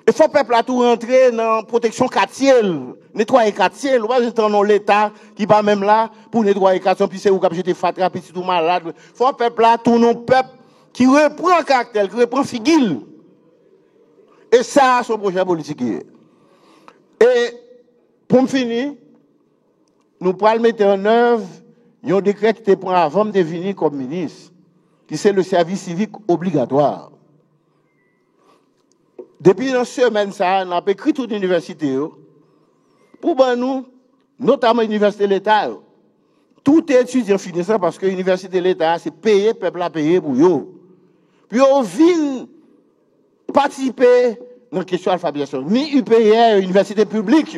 Il faut que le peuple a tout rentrer dans la protection quartier, nettoyer quartier. Ou pas dans l'État qui va même là pour nettoyer quartier, puis c'est où que j'étais fatra, puis c'est tout malade. Il faut que le peuple a tout non peuple qui reprend le caractère, qui reprend figure. Et ça, c'est un projet politique. Et pour me finir, nous pourrons mettre en œuvre un décret qui te prend avant de venir comme ministre, qui c'est le service civique obligatoire. Depuis une semaine, ça, on a écrit toute l'université. Pour nous, notamment l'université de l'État, tout étudiant finit ça parce que l'université de l'État, c'est payer, le peuple a payé pour eux. Puis on vient participer dans la question d'alphabétisation. Ni UPR, université publique.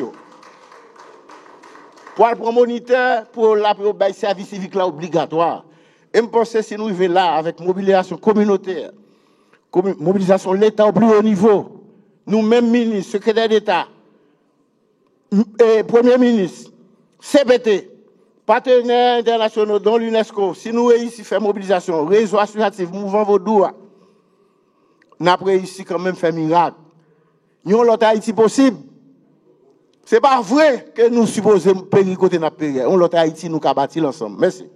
Pour le moniteur, pour le service civique là obligatoire. Et je pense que si nous arrivons là avec mobilisation communautaire, mobilisation de l'État au plus haut niveau, nous-mêmes ministres, secrétaire d'État, Premier ministre, CBT, partenaires internationaux dont l'UNESCO, si nous réussissons à faire mobilisation, réseau associatif, mouvement Vaudoua, nous avons réussi quand même à faire miracle. Nous avons l'autre Haïti possible. Ce n'est pas vrai que nous supposons périr côté notre pays. On l'autre Haïti, nous avons bâti ensemble. Merci.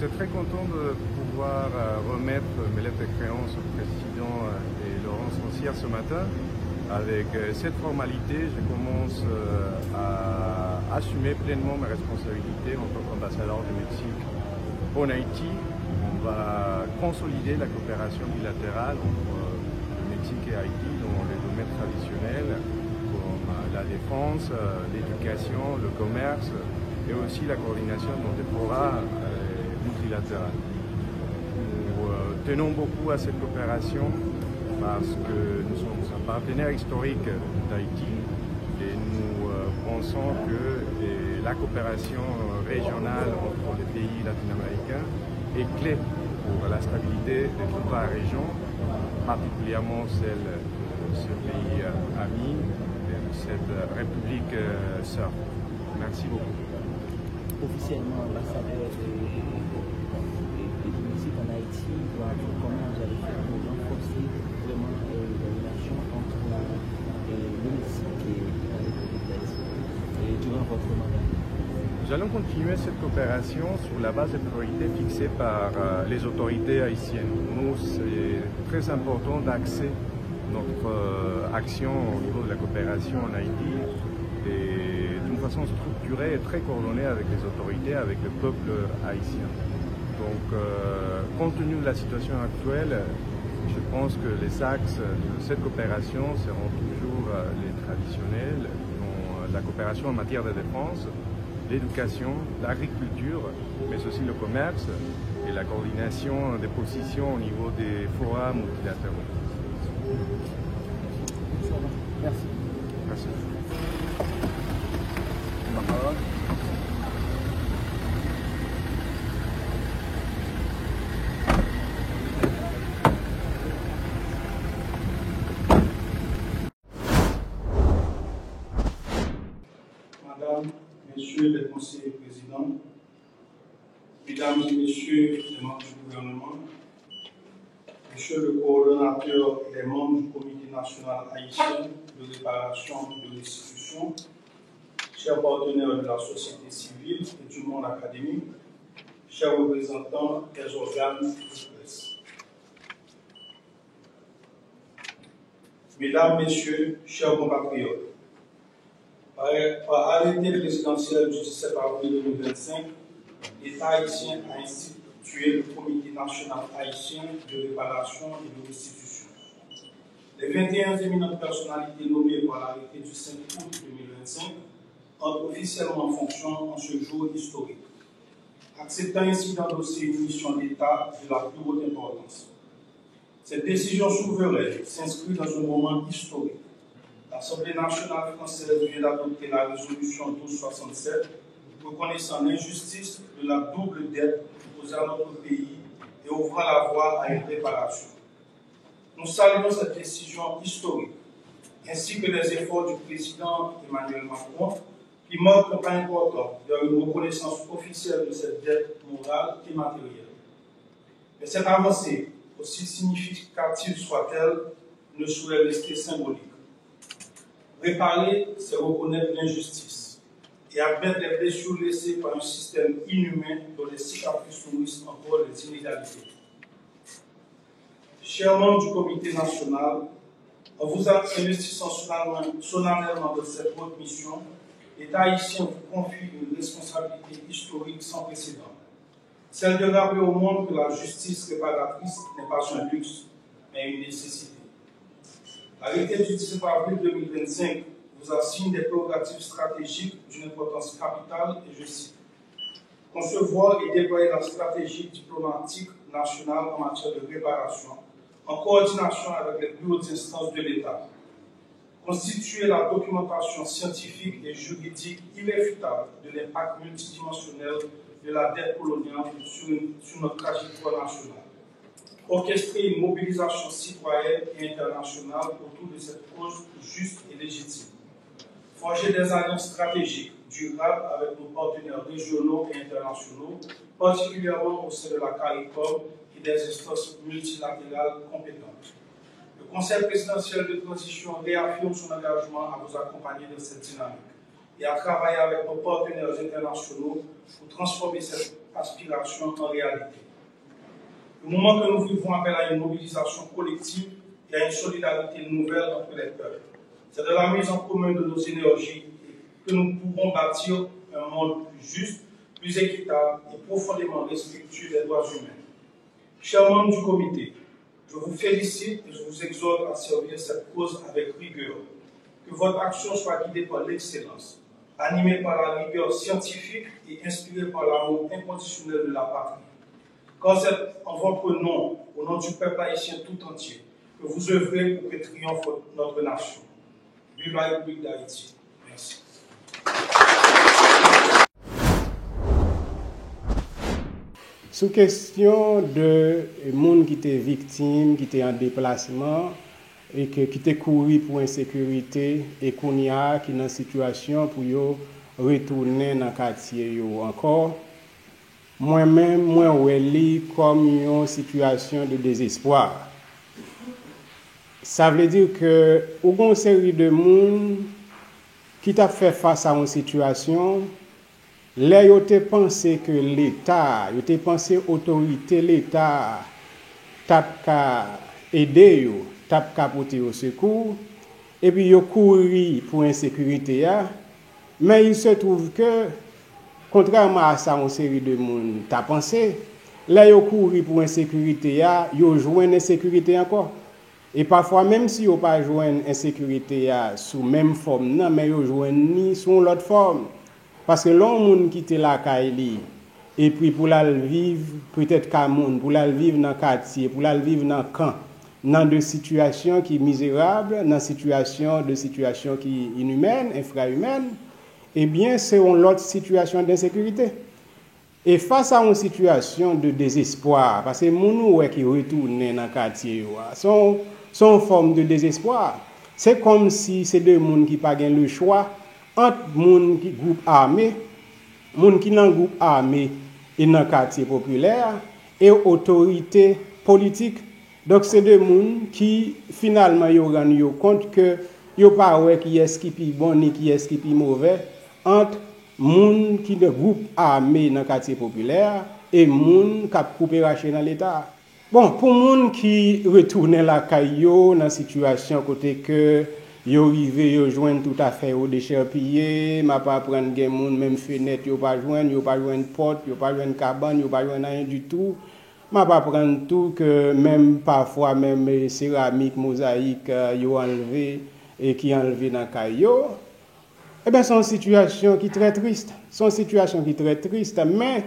J'étais très content de pouvoir remettre mes lettres de créance au président et Laurence Rossière ce matin. Avec cette formalité, je commence à assumer pleinement mes responsabilités en tant qu'ambassadeur du Mexique en Haïti. On va consolider la coopération bilatérale entre le Mexique et Haïti dans les domaines traditionnels comme la défense, l'éducation, le commerce et aussi la coordination dans des forats multilatérales. Nous tenons beaucoup à cette coopération parce que nous sommes un partenaire historique d'Haïti et nous pensons que la coopération régionale entre les pays latino-américains est clé pour la stabilité de toute la région, particulièrement celle de ce pays ami, de cette république sœur. Merci beaucoup. Officiellement ambassadeur du Mexique en Haïti, comment vous allez faire pour renforcer vraiment les relations entre le Mexique et la République d'Haïti durant votre mandat? Nous allons continuer cette coopération sur la base des priorités fixées par les autorités haïtiennes. Nous, c'est très important d'axer notre action au niveau de la coopération en Haïti et d'une façon structurée et très coordonnée avec les autorités, avec le peuple haïtien. Donc, compte tenu de la situation actuelle, je pense que les axes de cette coopération seront toujours les traditionnels, dont la coopération en matière de défense, l'éducation, l'agriculture, mais aussi le commerce et la coordination des positions au niveau des forats multilatéraux. Merci. Merci. Madame, Messieurs les conseillers présidents, Mesdames et Messieurs les membres du gouvernement, Monsieur le coordonnateur et les membres du Comité national haïtien de réparation et de restitution, chers partenaires de la société civile et du monde académique, chers représentants des organes de presse. Mesdames, Messieurs, chers compatriotes, par arrêté présidentiel du 17 avril 2025, l'État haïtien a institué le Comité national haïtien de réparation et de restitution. Les 21 éminentes personnalités nommées par l'arrêté du 5 août 2025 entrent officiellement en fonction en ce jour historique, acceptant ainsi d'endosser une mission d'État de la plus haute importance. Cette décision souveraine s'inscrit dans un moment historique. L'Assemblée nationale française vient d'adopter la résolution 1267 reconnaissant l'injustice de la double dette imposée à notre pays et ouvrant la voie à une réparation. Nous saluons cette décision historique, ainsi que les efforts du président Emmanuel Macron, qui marquent un pas important vers une reconnaissance officielle de cette dette morale et matérielle. Mais cette avancée, aussi significative soit-elle, ne saurait rester symbolique. Réparer, c'est reconnaître l'injustice et admettre les blessures laissées par un système inhumain dont les cicatrices nourrissent encore les inégalités. chers membres du comité national, en vous investissant solennellement de cette haute mission, l'État haïtien vous confie une responsabilité historique sans précédent. Celle de rappeler au monde que la justice réparatrice n'est pas un luxe, mais une nécessité. L'arrêté du 19 avril 2025 vous assigne des prérogatives stratégiques d'une importance capitale, et je cite, concevoir et déployer la stratégie diplomatique nationale en matière de réparation, en coordination avec les plus hautes instances de l'État. Constituer la documentation scientifique et juridique irréfutable de l'impact multidimensionnel de la dette coloniale sur notre trajectoire nationale. Orchestrer une mobilisation citoyenne et internationale autour de cette cause juste et légitime. Forger des alliances stratégiques durables avec nos partenaires régionaux et internationaux, particulièrement au sein de la CARICOM et des instances multilatérales compétentes. Le Conseil présidentiel de transition réaffirme son engagement à vous accompagner dans cette dynamique et à travailler avec nos partenaires internationaux pour transformer cette aspiration en réalité. Le moment que nous vivons appelle à une mobilisation collective et à une solidarité nouvelle entre les peuples. C'est de la mise en commun de nos énergies que nous pourrons bâtir un monde plus juste, plus équitable et profondément respectueux des droits humains. Chers membres du comité, je vous félicite et je vous exhorte à servir cette cause avec rigueur. Que votre action soit guidée par l'excellence, animée par la rigueur scientifique et inspirée par l'amour inconditionnel de la patrie. Car c'est en votre nom, au nom du peuple haïtien tout entier, que vous œuvrez pour que triomphe notre nation. Vive la République d'Haïti. Merci. Sous question de monde qui étaient victimes, qui étaient en déplacement et qui étaient couru pour insécurité et qu'on y a qui dans une situation pour retourner dans le quartier encore. Moi-même, moi, je comme une situation de désespoir. Ça veut dire que, il y a une série de monde qui t'a fait face à une situation, là, ils ont pensé que l'État, ils ont pensé l'autorité, l'État, t'a aidé, t'a porté au secours, et puis ils ont couru pour l'insécurité, mais il se trouve que, contrairement à ça, une série de monde t'a pensé, là, ils ont couru pour l'insécurité, ils ont joué une insécurité encore. Et parfois, même si ils n'ont pas joué une insécurité sous même forme, non, mais ils ont joué ni sous l'autre forme. Parce que l'homme qui était là, et puis pour la vivre, peut-être qu'à monde, pour la vivre dans le quartier, pour la vivre dans le camp, dans des situations qui sont misérables, dans des situations qui sont inhumaines, infrahumaines, eh bien, c'est une autre situation d'insécurité. Et face à une situation de désespoir, parce que les gens qui retournent dans le quartier sont en forme de désespoir. C'est comme si c'est deux gens qui n'ont pas le choix entre les gens qui groupe armé, les gens qui dans groupe armé et dans le quartier populaire, et autorité politique. Donc, c'est deux gens qui, finalement, ils rendent compte que ils ne savent pas qui est-ce qui est bon et qui est-ce qui est mauvais entre les gens qui sont groupe armé dans le quartier populaire et les gens qui ont coupé raché dans l'État. Bon, pour les gens qui retournent la caillou dans la situation côté que ils arrivent, ils joignent tout à fait au déchet pillé, ma pas prendre des gens même fenêtre, ils pas joindre porte, ils pas joindre cabane, ils pas joindre rien du tout. Ma pas prendre tout que même parfois même céramique, mosaïque, ils ont enlevé et qui enlevé dans caillou. Eh bien, c'est une situation qui est très triste. C'est une situation qui est très triste, mais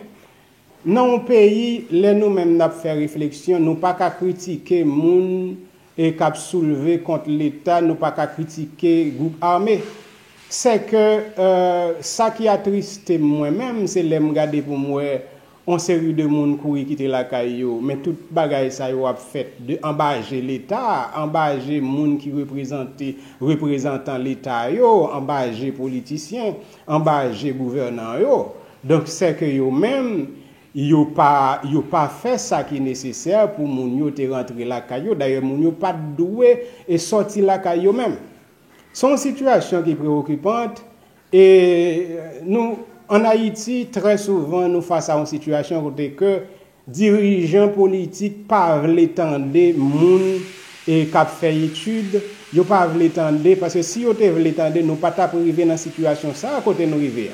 dans un pays, là, nous-mêmes, nous fait réflexion, nous pas qu'à critiquer les gens et qu'à soulever contre l'État, nous pas qu'à critiquer le groupe armé. C'est que ça qui a tristé moi-même, c'est de regarder pour moi une série de monde qui quitter la caillou, mais tout bagaille ça a fait de embarger l'État, embarger monde qui représentant l'État yo, embarger politiciens, embarger gouvernants yo. Donc c'est que yo même yo pas fait ça qui est nécessaire pour moun yo te rentrer la caillou. D'ailleurs moun yo pas doué et sortir la caillou même. C'est une situation qui est préoccupante et nous en Haïti, très souvent, nous face à une situation où que dirigeants politiques pas l'étendre moun et cap fait étude, yo pas l'étendre parce que si yo te l'étendre nous pas t'a privé dans situation ça à côté nous river.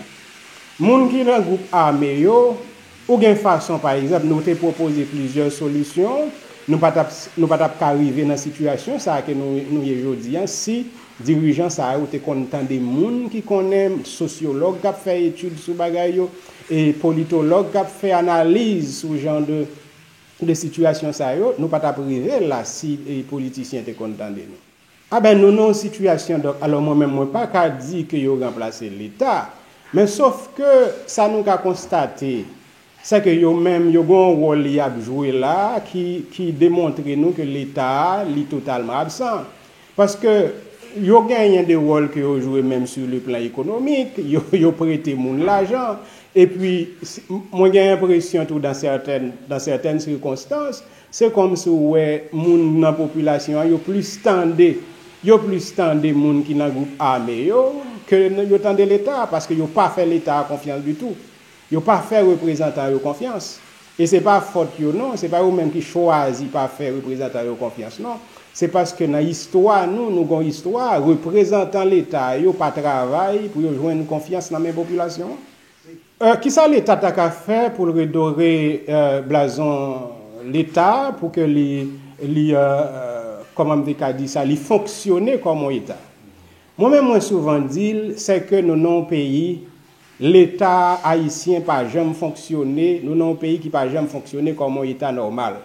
Moun qui dans groupe armé yo ou gen façon par exemple nous te proposer plusieurs solutions, nous pas arriver dans situation ça que nous aujourd'hui si dirigeant ça ou te content des moun qui connaît sociologue qui fait étude sur bagay yo et politologue qui fait analyse sur genre de situation ça yo nous pas privé là si les politiciens te content de nous. Ah ben nous non situation donc alors moi-même moi pas qu'à dire que yo remplacer l'état mais sauf que ça nous a constaté c'est que yo même yo gon rôle y a joué là qui démontre nous que l'état est totalement absent parce que yo gagné des rôles que yo joué même sur le plan économique yo prêté moun l'argent et puis moi j'ai l'impression tout dans certaines circonstances c'est comme si ouais moun dans population yo plus tendé moun qui dans groupe armé yo que yo tendé l'état parce que yo pas fait l'état confiance du tout yo pas fait représentant yo confiance et c'est pas faute yo non c'est pas eux même qui choisit pas faire représentant yo confiance non c'est parce que dans l'histoire nous avons une histoire représentant l'état yo pas travail pour joindre confiance dans mes populations qui ça l'état t'a fait pour redorer blason l'état pour que comment me dit ça li fonctionner comme un état moi souvent dit c'est que nous non pays l'État haïtien pas jamais fonctionné, nous avons un pays qui pas jamais fonctionné comme un État normal.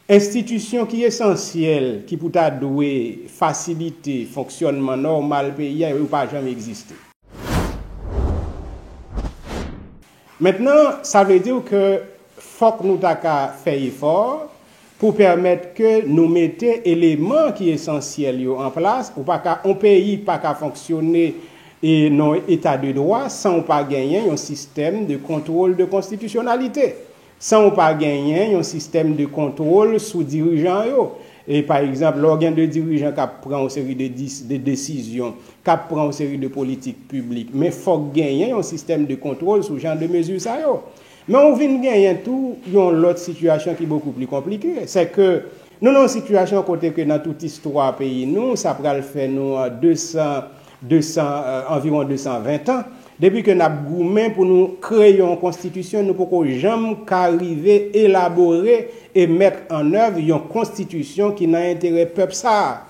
Institution qui est essentielle, qui peut douer faciliter fonctionnement normal pays, il pas jamais existé. Maintenant, ça veut dire que faut que nous faire effort pour permettre que nous mettions éléments qui sont essentiels en place, ou pas un pays pas qu'à fonctionner et non état de droit sans pas gagner un système de contrôle de constitutionnalité sans pas gagner un système de contrôle sous dirigeants et par exemple l'organe de dirigeant qui prend une série de décisions qui prend une série de politiques publiques mais faut gagner un système de contrôle sous genre de mesures ça mais on vient gagner tout une autre situation qui est beaucoup plus compliquée c'est que nous avons une situation côté que dans toute histoire pays nous ça va le faire nous environ 220 ans. Depuis que nous avons gourmé pour nous créer une constitution, nous ne pouvons jamais arriver, élaborer et mettre en œuvre une constitution qui n'a intérêt peuple ça.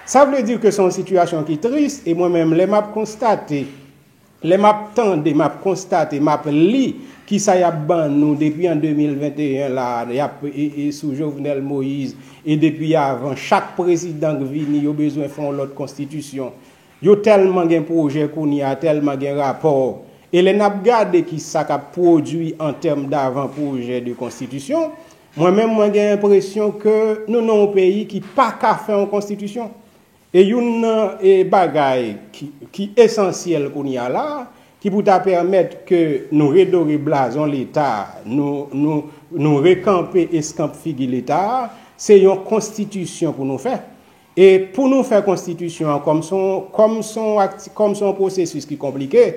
Ça veut dire que c'est une situation qui est triste et moi-même, les m'a constaté, les m'a tendé, m'a constaté, m'a li qui ça y a ban nous depuis en 2021 là, et sous Jovenel Moïse et depuis avant, chaque président qui vient, a besoin de faire l'autre constitution. Yo tellement gen projet qu'on y a tellement gen rapport et les n'a regardé qui ça a produit en termes d'avant projet de constitution moi-même moi j'ai l'impression que nous avons un pays qui pas qu'à faire une constitution et une bagaille qui essentiel qu'on y a là qui peut permettre que nous redorer blason l'état nous recamper escamp figue l'état c'est une constitution pour nous faire. Et pour nous faire constitution comme son processus qui est compliqué,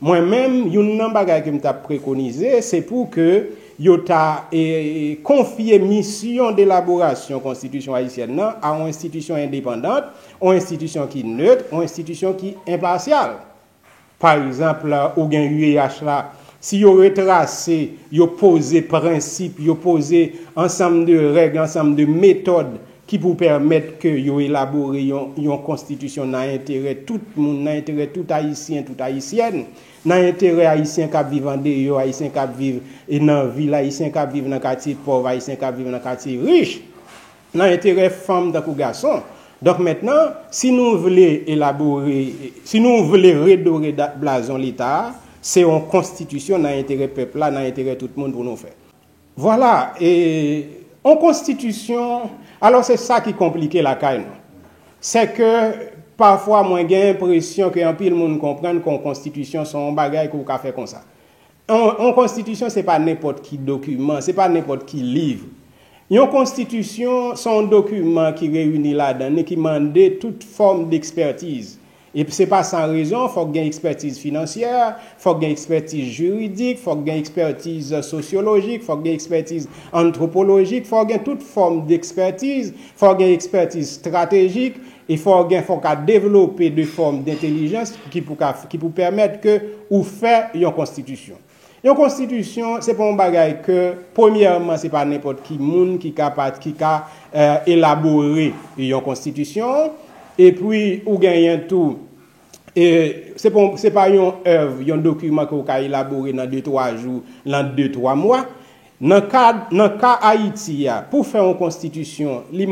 moi-même, une bagage que m't'a préconisé, c'est pour que yo t'a confié mission d'élaboration constitution haïtienne à une institution indépendante, une institution qui est neutre, une institution qui est impartiale. Par exemple, au gain UEH là, si yo retracé, yo posé principe, yo posé ensemble de règles, ensemble de méthodes qui pour permettre que yo élaborer une constitution dans intérêt tout le monde, dans intérêt tout haïtien, toute haïtienne, dans intérêt haïtien qui vivent en dehors, haïtien qui vivent dans ville, haïtien qui vivent dans quartier pauvre, haïtien qui vivent dans quartier riche, dans intérêt femmes dans garçon. Donc maintenant, si nous voulons élaborer, si nous voulons redorer blason l'état, c'est une constitution dans intérêt peuple là, dans intérêt tout le monde pour nous faire. Voilà, et en constitution, alors c'est ça qui complique la caille. C'est que parfois moi j'ai l'impression que un pile monde comprendre qu'en constitution sont bagaille qu'on fait comme ça. En constitution c'est pas n'importe qui document, c'est pas n'importe qui livre. Une constitution sont un document qui réunit là-dedans et qui demande toute forme d'expertise. Et puis, c'est pas sans raison, il faut qu'il y ait une expertise financière, il faut qu'il y ait une expertise juridique, il faut qu'il y ait une expertise sociologique, il faut qu'il y ait une expertise anthropologique, il faut qu'il y ait toute forme d'expertise, il faut qu'il y ait une expertise stratégique, il faut qu'il développer des formes d'intelligence qui pour permettre que ou faire une constitution. Une constitution, c'est pas un bagage que, premièrement, c'est pas n'importe qui monde qui capable élaborer une constitution, et puis, ou gagne tout. Et c'est pas une œuvre, un document qu'on a élaboré dans 2-3 jours, dans 2-3 mois. Dans le cas Haïti, pour faire une constitution, il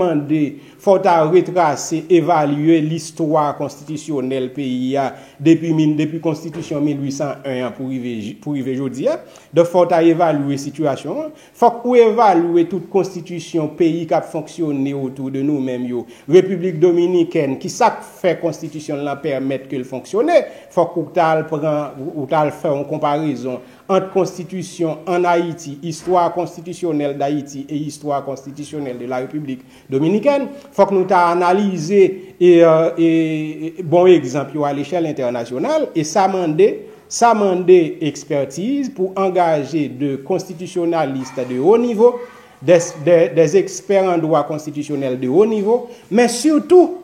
faut retracer, évaluer l'histoire constitutionnelle pays depuis constitution 1801 pour arriver aujourd'hui. Donc, il faut évaluer la situation. Il faut évaluer toute constitution pays qui a fonctionné autour de nous-mêmes. République dominicaine, qui ça fait constitution là permettre qu'elle fonctionne. Il faut qu'on faire une comparaison entre constitution en Haïti, histoire constitutionnelle d'Haïti et histoire constitutionnelle de la République dominicaine. Il faut que nous analyser et bon exemple à l'échelle internationale et ça demande expertise pour engager de constitutionnalistes de haut niveau, des experts en droit constitutionnel de haut niveau, mais surtout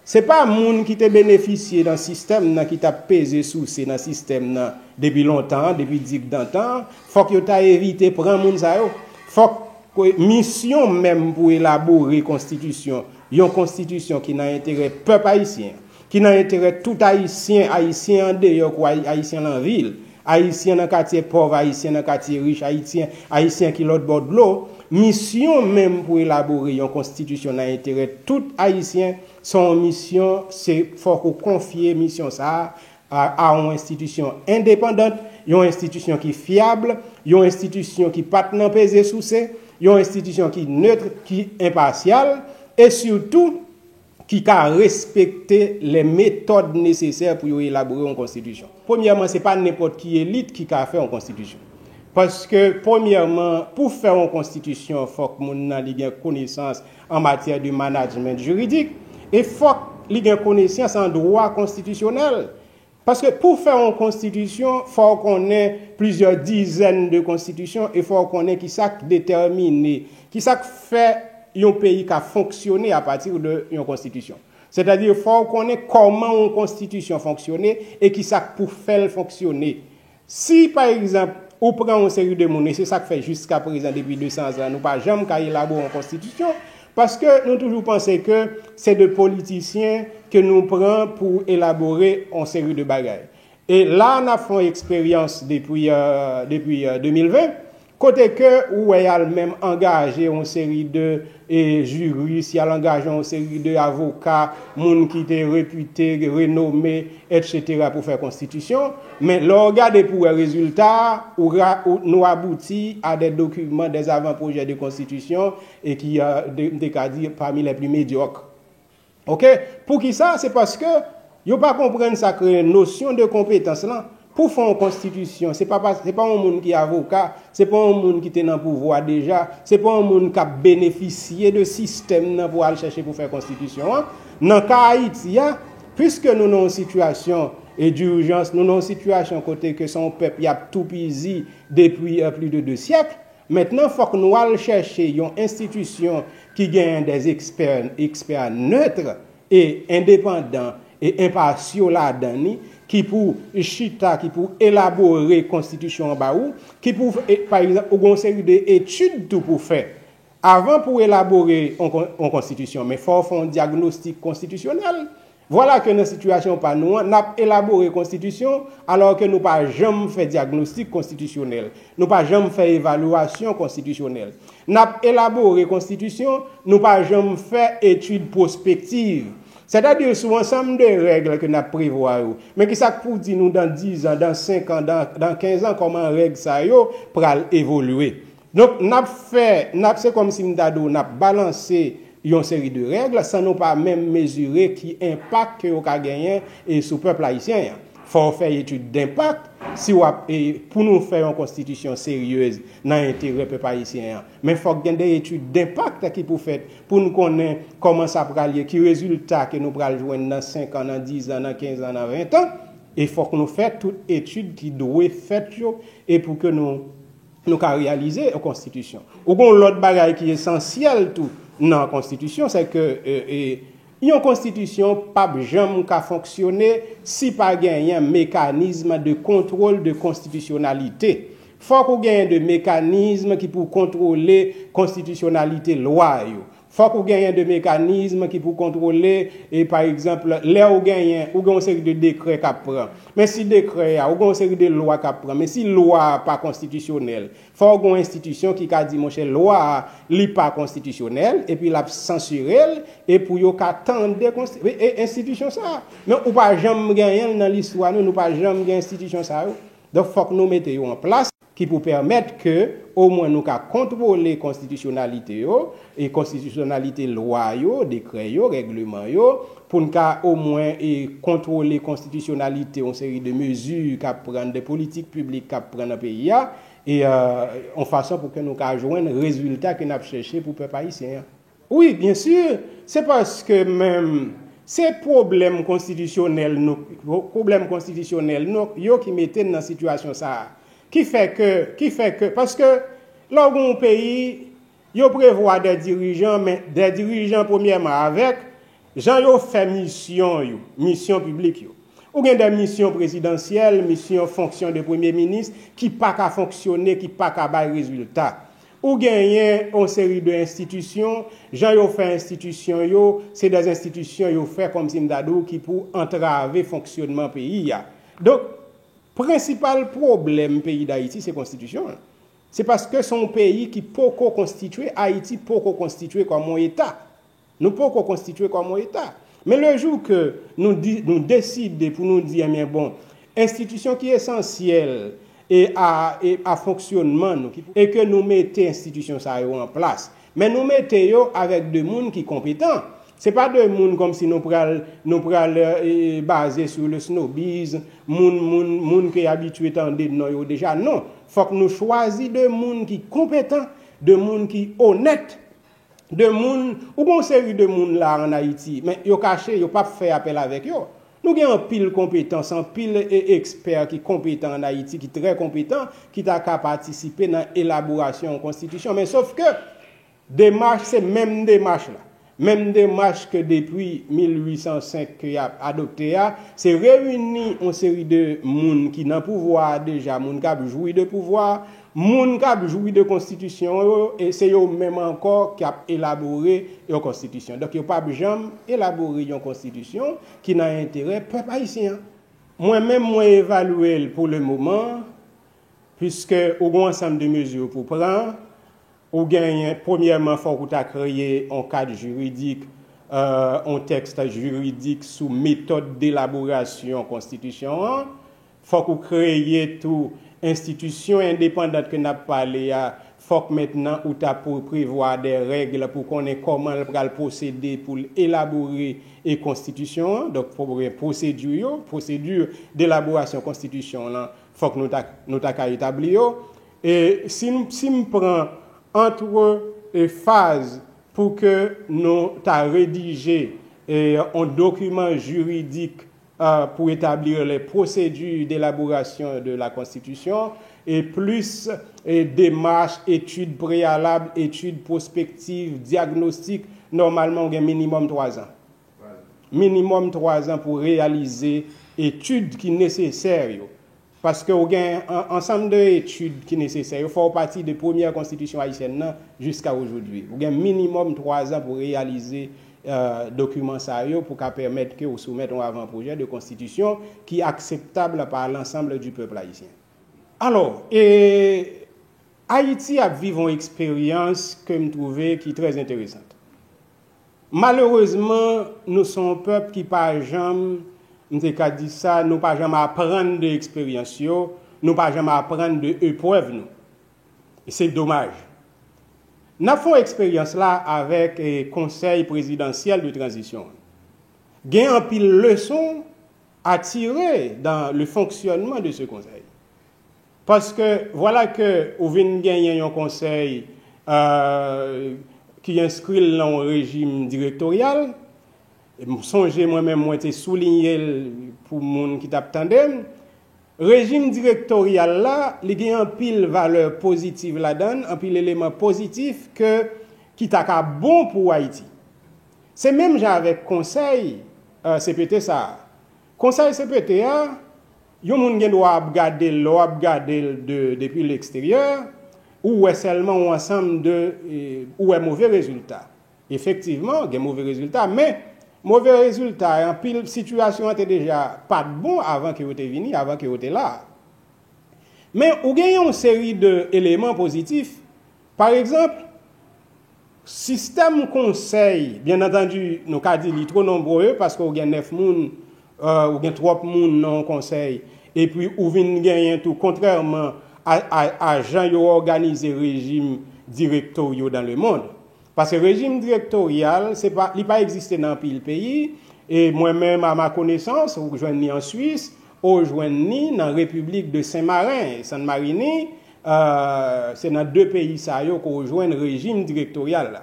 c'est pas monde qui t'a bénéficié dans le système qui t'a pesé sous c'est dans le système depuis longtemps, depuis 10 ans. Faut que tu évité prendre monde ça yo. Faut que mission même pour élaborer constitution, une constitution qui n'a intérêt peuple haïtien, qui n'a intérêt tout haïtien en dehors ou haïtien en ville, haïtien dans quartier pauvre, haïtien dans quartier riche, haïtien qui l'autre bord de l'eau. Mission même pour élaborer une constitution n'a intérêt tout haïtien. Son mission, c'est faut qu'on confie mission ça à une institution indépendante, une institution qui est fiable, une institution qui pas nan peser sous c'est, une institution qui neutre, qui impartiale et surtout qui a respecté les méthodes nécessaires pour élaborer une constitution. Premièrement, c'est pas n'importe qui élite qui a fait une constitution. Parce que, premièrement, pour faire une constitution, il faut que moun nan li gen connaissance en matière de management juridique et il faut qu'il ait connaissance en droit constitutionnel. Parce que pour faire une constitution, il faut qu'on ait plusieurs dizaines de constitutions et il faut qu'on ait qui ça déterminer, qui ça fait un pays qui a fonctionné à partir d'une constitution. C'est-à-dire qu'il faut qu'on ait comment une constitution fonctionne et qui ça pour faire fonctionner. Si, par exemple, on prend une série de monde, et c'est ça que fait jusqu'à présent depuis 200 ans, nous pas jamais qu'à élaborer une constitution, parce que nous toujours pensons que c'est des politiciens que nous prenons pour élaborer une série de bagages. Et là, on a fait une expérience depuis 2020, côté que où il a même engagé une série de juristes, il a engagé une série d'avocats, monde qui étaient réputés, renommés, etc. pour faire constitution. Mais le regarder pour les résultats, nous aboutit à des documents, des avant-projets de constitution et qui des cas parmi les plus médiocres. Ok? Pour qui ça? C'est parce que ils ne pas comprendre ça que une notion de compétence là. Pour faire une constitution, c'est pas un monde qui est avocat, c'est pas un monde qui est dans le pouvoir déjà, c'est pas un monde qui a bénéficié de système pour aller chercher pour faire constitution. Dans le cas Haïti, puisque nous avons une situation d'urgence, nous avons une situation côté que son peuple a tout pisé depuis plus de 2 siècles, maintenant il faut que nous allions chercher une institution qui gagne des experts neutres et indépendants et impartiaux là-dedans, qui pour chita, qui pour élaborer constitution en baou, qui pour par exemple une série d'études tout pour faire avant pour élaborer une constitution, mais faut faire un diagnostic constitutionnel. Voilà que dans situation pas nous n'a élaboré constitution alors que nous pas jamais fait diagnostic constitutionnel, nous pas jamais fait évaluation constitutionnelle. N'a élaboré constitution, nous pas jamais fait étude prospective. C'est-à-dire sur ensemble de règles que nous prévoyons. Mais qui ça pour dire nous dans 10 ans, dans 5 ans, dans 15 ans, comment règles ça pour évoluer. Donc, c'est comme si nous avons balancé une série de règles sans nous pas même mesurer qui impact que nous avons gagné sur le peuple haïtien. Il faut faire étude d'impact si pour nous faire une constitution sérieuse dans l'intérêt peuple haïtien. Mais faut qu'il y ait des études d'impact qui pour faire pour nous connaître comment ça va aller, qui résultat que nous pourrons joindre dans 5 ans, dans 10 ans, dans 15 ans, dans 20 ans. Il faut que nous fassions toute étude qui doit être faite et pour que nous réaliser la constitution. Ou l'autre bagage qui est essentiel tout dans la constitution, c'est que une constitution pas jamais qu'à fonctionner si pas gagner un mécanisme de contrôle de constitutionnalité. Faut qu'on gagne de mécanismes qui pour contrôler constitutionnalité loi yo. Faut qu'on gagne de mécanismes qui pour contrôler et par exemple là où gagne ou une série de décrets qu'a prend. Mais si décret ou une série de lois qu'a prend, mais si loi pas constitutionnelle, faut une institution qui a dit mon cher loi li pas constitutionnelle et puis l'a censuré et pour yo qu'attendre institution ça. Mais ou pas jamais gagner dans l'histoire nous pas jamais gagner institution ça. Donc faut que nous mettions en place qui pour permettre que au moins nous ca contrôler constitutionnalité et constitutionnalité loi décret règlement pour nous au moins et contrôler constitutionnalité en série de mesures qu'a prendre des politiques publiques qu'a prendre dans pays et en façon pour que nous ca joindre résultat que nous chercher pour peuple haïtien. Oui, bien sûr, c'est parce que même ces problèmes constitutionnels yo qui mettent dans situation ça qui fait que parce que là où un pays yo prévoit des dirigeants mais des dirigeants premièrement avec gens yo fait mission publique yo ou bien des missions présidentielles, missions fonction de premier ministre qui pas qu'à fonctionner, qui pas qu'à bailler résultat. Ou gagner une série d'institutions, gens yo fait institutions yo, c'est des institutions yo fait comme Simdadou qui pour entraver fonctionnement pays. Donc principal problème pays d'Haïti c'est constitution. C'est parce que son pays qui peut constituer Haïti peut constituer comme un État. Nous pouvons constituer comme un État. Mais le jour que nous décidons pour nous dire mais bon, institution qui est essentielle et à fonctionnement et que nous mettons institution ça en place. Mais nous mettons avec des gens qui sont compétents. C'est pas de monde comme si nous pral basé sur le snobisme, monde qui est habitué à entendre déjà non, faut que nous choisissions de monde qui compétent, de monde qui honnête, de monde ou une série de monde là en Haïti, mais yo caché, yo pas fait appel avec yo. Nous avons un pile compétence, un pile expert qui compétent en Haïti, qui très compétent, qui t'a qu'à participer dans l'élaboration de la constitution, mais sauf que démarche c'est même démarche là. Même démarche que depuis 1805 qu'il a adopté, c'est réunir une série de monde qui n'ont pouvoir déjà, monde qui jouit de pouvoir, monde qui jouit de constitution, et c'est eux même encore qui a élaboré une constitution. Donc, il n'y a pas jamais élaboré une constitution qui n'a intérêt peuple haïtien. Moi-même, moi évalué pour le moment, puisque au grand ensemble de mesures pour prendre. Ou gagne, premièrement, il faut que tu aies créé un cadre juridique, un texte juridique sous méthode d'élaboration constitution. Il faut que tu crées toute institution indépendante que nous avons parlé. Il faut que maintenant, tu aies prévoir des règles pour connaître comment elle va procéder pour élaborer une constitution. Donc, il faut une procédure d'élaboration constitution. Il faut que nous aies établi. Et si nous prenons entre les phases pour que nous avons rédigé un document juridique pour établir les procédures d'élaboration de la Constitution et plus démarches, études préalables, études prospectives, diagnostics, normalement on a minimum 3 ans. Minimum 3 ans pour réaliser études qui sont nécessaires. Parce que vous avez un ensemble d'études qui sont nécessaires. Il faut partir de la première constitution haïtienne jusqu'à aujourd'hui. Vous avez minimum 3 ans pour réaliser documents pour permettre que vous soumettez un avant-projet de constitution qui est acceptable par l'ensemble du peuple haïtien. Alors, Haïti a vécu une expérience que je trouve qui est très intéressante. Malheureusement, nous sommes un peuple qui par jamais nous avons dit ça, nous ne pouvons jamais apprendre de l'expérience, nous ne pouvons jamais apprendre de l'épreuve. C'est dommage. Nous avons fait une expérience là avec le Conseil présidentiel de transition. Il y a un pile leçon à tirer dans le fonctionnement de ce conseil. Parce que voilà que vous venez gagner un conseil qui inscrit dans le régime directorial. Songez moi-même, moi, j'ai souligné pour les gens qui t'attendent. Régime directorial là, il y a un pile valeur positive là-dedans, un pile élément positif qui t'a bon pour Haïti. C'est même avec conseil CPT ça. Conseil CPT yon moun gen doit regarder depuis l'extérieur ou est seulement ensemble de ou est mauvais résultat. Effectivement, il y a mauvais résultat, mais mauvais résultat, en pile situation était déjà pas bon avant que vous êtes venu, avant que vous êtes là. Mais vous avez une série d'éléments positifs. Par exemple, système conseil, bien entendu, nous avons dit trop nombreux parce que vous avez 9 personnes, ou avez 3 personnes dans le conseil, et puis vous avez gagné tout, contrairement à gens qui ont organisé le régime directorial dans le monde. Parce que le régime directorial, il n'a pas existé dans le pays, et moi-même, à ma connaissance, je suis en Suisse, ou je suis dans la République de Saint-Marin, Sainte-Marini, c'est dans 2 pays qu'on rejoint le régime directorial.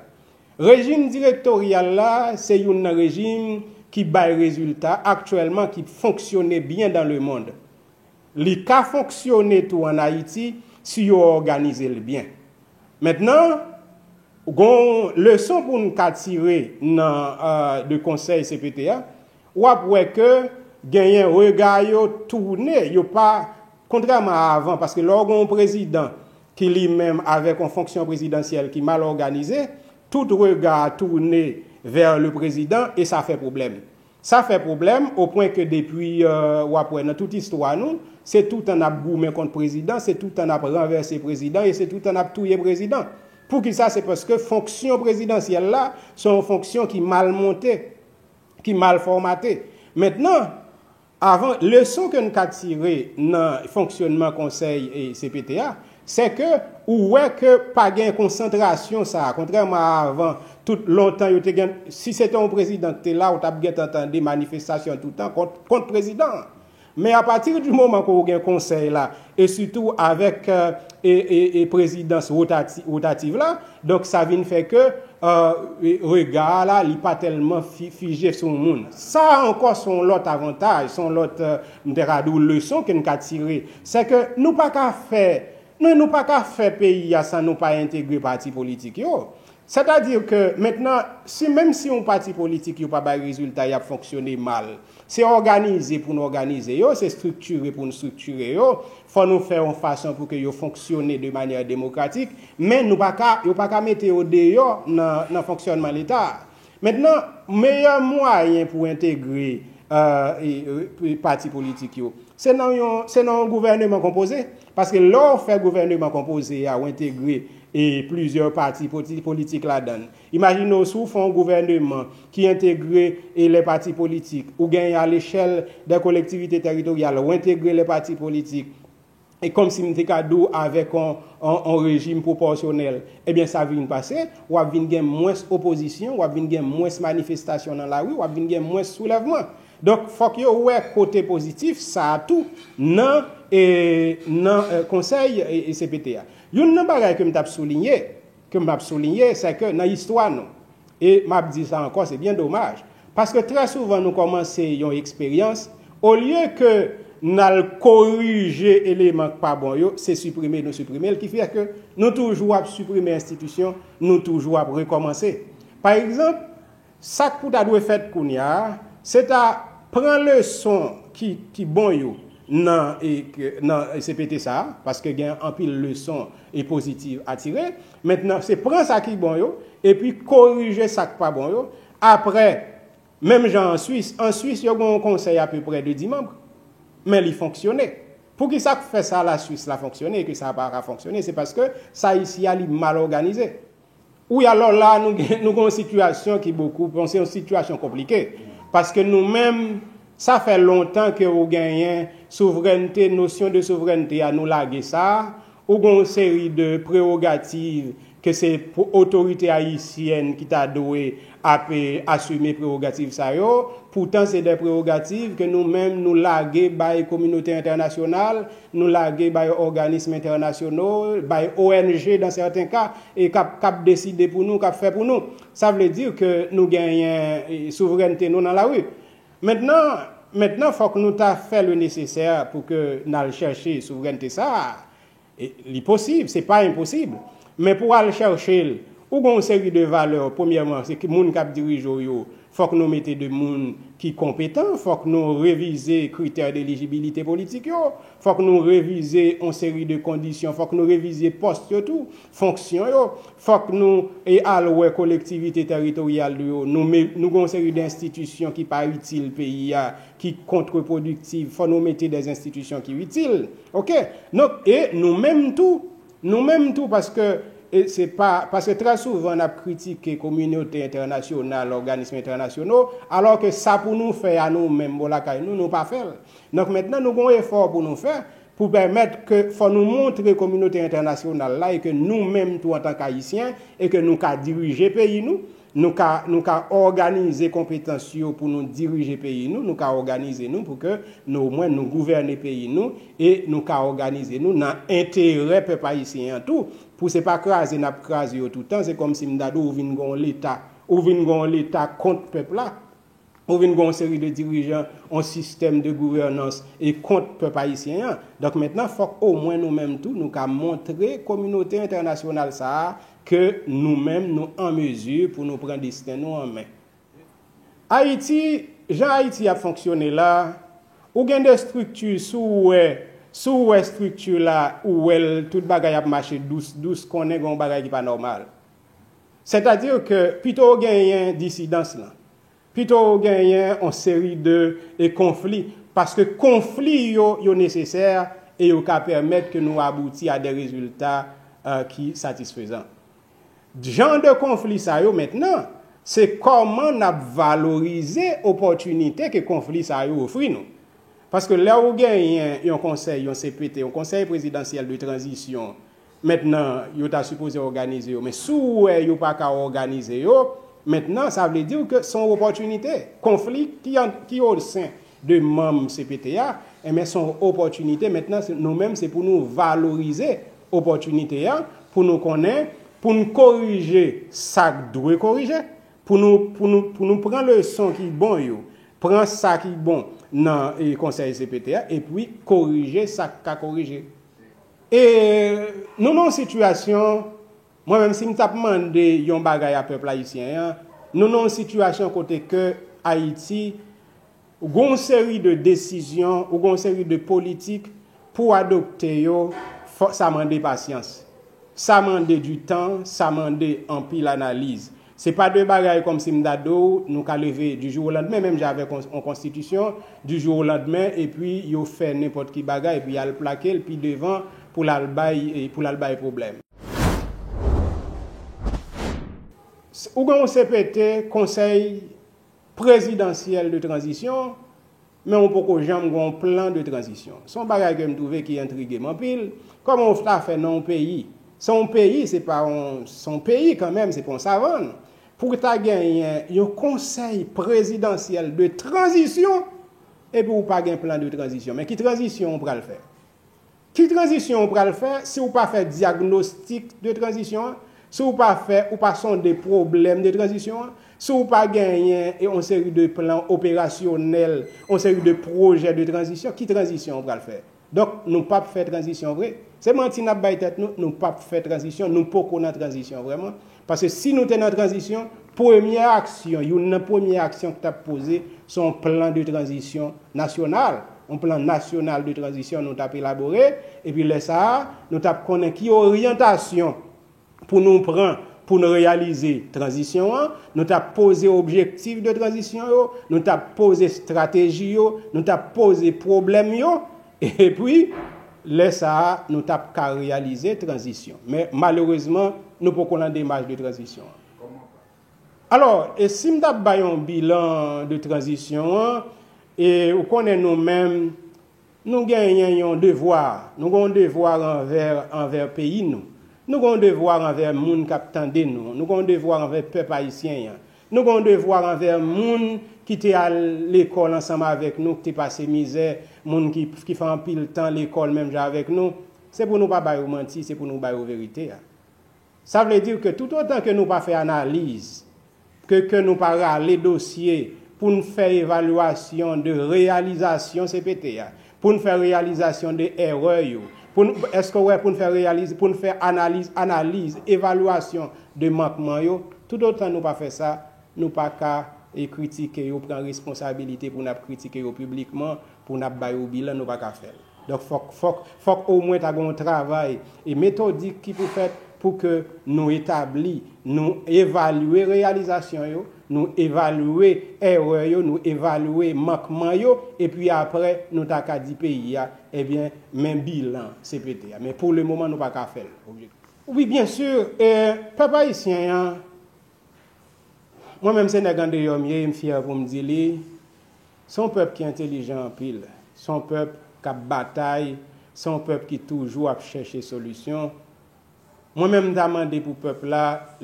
Le régime directorial, là, c'est un régime qui baille résultat actuellement, qui fonctionne bien dans le monde. Il a fonctionné tout en Haïti si on organise le bien. Maintenant, une leçon pour nous tirer dans le conseil CPTA, ou après que gagner un regard tourné, yo pas contrairement à avant, parce que l'organe président qui lui-même avec une fonction présidentielle qui mal organisée, tout regard tourné vers le président et ça fait problème. Ça fait problème au point que depuis ou après dans toute histoire nous, c'est tout un abgoumé contre président, c'est tout un renversé président et c'est tout un touillé président. Pour qui ça, c'est parce que fonction présidentielle là sont fonctions qui mal montées, qui mal formatées. Maintenant, avant, leçon que nous avons tiré dans le fonctionnement conseil et CPTA, c'est que ou est que pas gain concentration ça, contrairement à avant, tout longtemps si c'était un président qui était là, on t'a entendu des manifestations tout le temps contre président. Mais à partir du moment qu'on a un conseil là, et surtout avec présidence rotative là, donc ça vient faire que regard là, il n'est pas tellement figé sur le monde. Ça encore son l'autre avantage, son l'autre leçon que nous avons tiré, c'est que nous pas qu'à faire pays sans nous pas intégrer parti politique yo. C'est-à-dire que maintenant, même si un parti politique n'a pas de résultat, il a fonctionné mal, c'est organisé pour nous organiser, c'est structuré pour nous structurer, il faut nous faire en façon pour que ça fonctionne de manière démocratique, mais nous ne pouvons pas mettre au dehors dans le fonctionnement de l'État. Maintenant, le meilleur moyen pour intégrer les partis politiques, c'est dans un gouvernement composé. Parce que là, on fait un gouvernement composé à intégrer et plusieurs partis politiques là-dedans. Imaginez si on fait un gouvernement qui intègre les partis politiques ou gagne à l'échelle des collectivités territoriales ou intégrer les partis politiques et comme si nous étions avec un régime proportionnel, eh bien ça vient passer, ou vient gagner moins opposition, ou vient gagner moins manifestation dans la rue, ou vient gagner moins soulèvement. Donc, il faut qu'il y ait un côté positif, ça a tout, dans le conseil et CPTA. Il y a une chose que je souligné, c'est que dans l'histoire, et je dis ça encore, c'est bien dommage, parce que très souvent, nous commençons une expérience, au lieu que nous corriger les éléments pas bons, c'est supprimer, ce qui fait que nous toujours supprimer l'institution, nous toujours recommencer. Par exemple, ça que vous avez fait, c'est à prendre le son qui bon yo dans CPT ça parce que gain en pile leçon et positive à tirer. Maintenant c'est prendre ça qui bon yo et puis corriger ça qui pas bon yo. Après même genre en Suisse il y a un conseil à peu près de 10 membres mais il fonctionnait. Pour qui ça fait ça la Suisse la fonctionner et que ça pas fonctionner, c'est parce que ça ici est mal organisé. Oui alors là nous avons une situation qui beaucoup c'est une situation compliquée. Parce que nous-mêmes, ça fait longtemps que nous gagnons souveraineté, notion de souveraineté à nous laguer ça, ou une série de prérogatives que c'est pour autorité haïtienne qui t'a doué à assumer prérogatives ça yo. Pourtant c'est des prérogatives que nous-mêmes nous laguer by communauté internationale, nous laguer by organismes internationaux, by ONG dans certains cas et cap décider pour nous, cap fait pour nous. Ça veut dire que nous gagnons souveraineté nous dans la rue. Maintenant faut que nous t'a fait le nécessaire pour que nous chercher souveraineté ça. C'est possible, c'est pas impossible. Mais pour aller chercher, ou une série de valeurs, premièrement, c'est que les gens qui dirigent, il faut que nous mettions des gens qui sont compétents, il faut que nous révisions les critères d'éligibilité politique, il faut que nous révisions une série de conditions, il faut que nous révisions les postes, fonctions, il faut que nous allouions les collectivités territoriales, nous avons une série d'institutions qui ne sont pas utiles au pays, qui sont contre-productives, il faut nous mettre des institutions qui sont utiles. OK? Donc, et nous-mêmes tout, parce que très souvent on a critiqué la communauté internationale, l'organisme internationaux, alors que ça pour nous faire à nous-mêmes, nous pas faire. Donc maintenant nous avons un effort pour nous faire, pour permettre que faut nous montrer la communauté internationale là et que nous-mêmes tout en tant qu'Haïtiens et que nous ca diriger pays nous ca organiser compétences pour nous diriger pays nous ca organiser nous pour que nous au moins nous gouverner pays nous et nous ca organiser nous dans intérêt peuple haïtien tout pour c'est pas craser tout le temps c'est comme si m'dadou ou vinn gon l'état contre peuple là ou vinn gon série de dirigeants un système de gouvernance et contre peuple haïtien. Donc maintenant faut au moins nous-mêmes tout nous ca montrer communauté internationale ça que nous-mêmes nous en mesure pour nous prendre destin nous en main. Haïti a fonctionné là, ou gen des structures sous structure là où tout bagay a marché douce connaît gon bagay qui pas normal. C'est-à-dire que plutôt gagner dissidence là. Plutôt gagner en série de conflits parce que conflits yo nécessaire et yo ka permettre que nous aboutir à des résultats qui satisfaisants. Genre de conflit ça yo maintenant, c'est comment on a valorisé l'opportunité que conflit ça yo offre nous. Parce que là où gagne un conseil, un CPT, un conseil présidentiel de transition, maintenant yo ta supposé organiser yo, mais sous yo pas ka organiser yo, maintenant ça veut dire que son opportunité, conflit qui au sein de membres CPTA, mais son opportunité maintenant nous-mêmes c'est pour nous valoriser opportunité pour nous connaître pour nous corriger ça doit corriger pour nous prendre le son qui bon yo prendre ça qui bon dans le conseil CPTA et puis corriger ça qu'a corriger et nous dans situation moi même si m't'a demandé yon bagay à peuple haïtien nous dans situation côté que Haïti gon série de décisions ou gon série de politiques pour adopter yo ça demande patience. Ça demande du temps, ça demande en pile analyse. C'est pas de bagaille comme si m'dado nous ka lever du jour au lendemain, même j'avais en constitution du jour au lendemain et puis yo fait n'importe qui bagaille et puis il plaquer puis devant pour l'albaï problème. Ou gon CPT conseil présidentiel de transition mais on peut jamais un plan de transition. Son bagaille que me trouver qui intrigue en pile comment on fait dans un pays. Son pays, c'est pas son pays quand même, c'est pas un savane. Pour ta gagner un conseil présidentiel de transition et pour pas un plan de transition. Mais qui transition on pourra le faire? Qui transition on pourra le faire si on pas faire diagnostic de transition, si on pas faire ou pas son des problèmes de transition, si on pas gagner une série de plans opérationnels, une série de projets de transition, qui transition on pourra le faire? Donc nous pas faire transition vrai. C'est menti n'a pas tête nous pas faire transition, nous pas qu'on a transition vraiment parce que si nous sommes en transition, première action que tu as posée son plan de transition national, un plan national de transition nous t'a élaboré et puis là ça nous t'a connait qui orientation pour nous prendre pour nous réaliser transition, nous t'a posé objectif de transition, nous t'a posé stratégie, nous t'a posé problème et puis laisse ça nous t'a qu'à réaliser transition mais malheureusement nous pas qu'on a démarche de transition. Alors et si m't'a ba un bilan de transition et on connaît nous-mêmes nous gagnons un devoir envers pays nous Nous avons un devoir envers les gens qui attendent nous. Nous avons un devoir envers le peuple haïtien. Nous avons un devoir envers les gens qui étaient à l'école ensemble avec nous, qui étaient passé misère, les gens qui font un pile temps l'école même avec nous. C'est pour nous pas mentir, c'est pour nous dire la vérité. Ça veut dire que tout autant que nous pas fait analyse, que nous pas râler dossier pour nous faire évaluation de réalisation CPT, pour nous faire réalisation des erreurs, est-ce que ouais, pour nous faire réaliser, pour nous faire analyse, évaluation de manquements, tout autant nous pas fait ça, nous pas qu'à critiquer, prendre responsabilité pour nous critiquer publiquement, pour nous bailler au bilan, nous pas qu'à faire. Donc faut au moins tu as un travail et méthodique qui peut faire pour que nous établissions, nous évaluer réalisation, nous évaluer erreur, nous évaluer manquement, et puis après, nous avons dit pays, eh bien, même bilan CPT. Mais pour le moment, nous n'avons pas qu'à faire. Oui, bien sûr, peuple haïtien, moi-même, c'est un de je suis fier pour me dire, son peuple qui est intelligent en pile, son peuple qui a bataille, son peuple qui toujours a cherché solution. Moi-même, je demande pour le peuple là,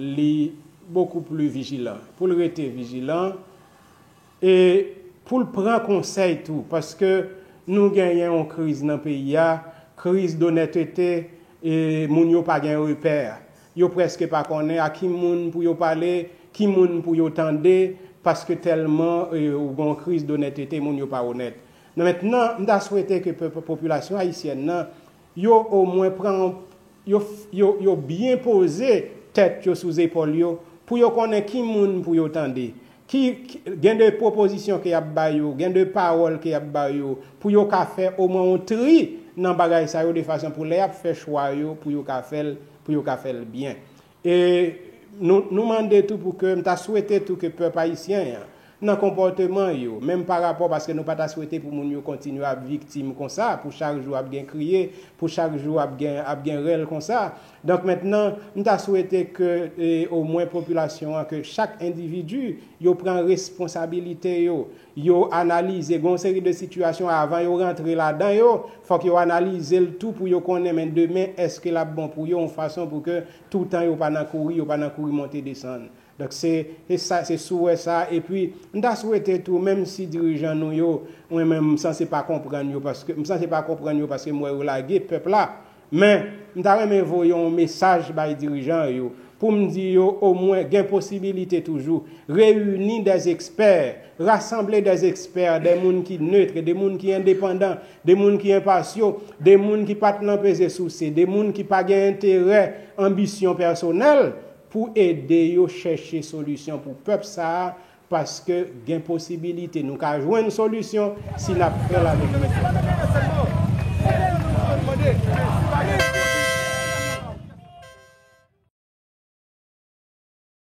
beaucoup plus vigilant. Pour le rester vigilant et pour le prendre conseil tout. Parce que nous gagnons une crise dans le pays, crise d'honnêteté et nous n'avons pas de repère. Nous presque pas connaître à qui moun pour y parler, qui moun pour y entendre, parce que tellement une crise d'honnêteté, nous n'avons pas honnête. Maintenant, je souhaite que la population haïtienne, yo au moins prend yo bien posé tête sous épaule pour yo connaître qui moun pour yo tendre qui gain de propositions qui a ba yo gain de paroles qui a ba yo pour yo ka faire au moins un tri dans bagay ça yo de façon pour les faire choix yo pour yo ka faire bien et nous demander tout pour que m'ta souhaité tout que peuple haïtien dans comportement yo même par rapport parce que nous pas souhaité pour moun yo continuer à victime comme ça pour chaque jour à bien crier pour chaque jour à bien réel comme ça donc maintenant nous t'a souhaité que au moins population que chaque individu yo prend responsabilité yo analyse une série de situations avant yo rentrer là-dedans yo faut que yo analyse le tout pour yo connaître mais demain est-ce que la bon pour yo en façon pour que tout le temps yo pas dans courir monter descendre. Donc c'est ça, c'est souhait ça. Et puis, nous avons souhaité tout, même si dirigeants nous, moi-même, je ne sais pas comprendre parce que moi, je lagué le peuple là. Mais nous avons envoyé un message aux dirigeants pour me dire au moins, il y a une possibilité toujours, réunir des experts, rassembler des experts, des gens qui sont neutres, des gens qui sont indépendants, des gens qui sont impartiaux, des gens qui ne pas peser souci, des gens qui n'ont pas d'intérêt, ambition personnelle, pour aider à chercher solution pour le peuple ça parce que il y a une possibilité nous avons jouer une solution si nous faisons avec nous.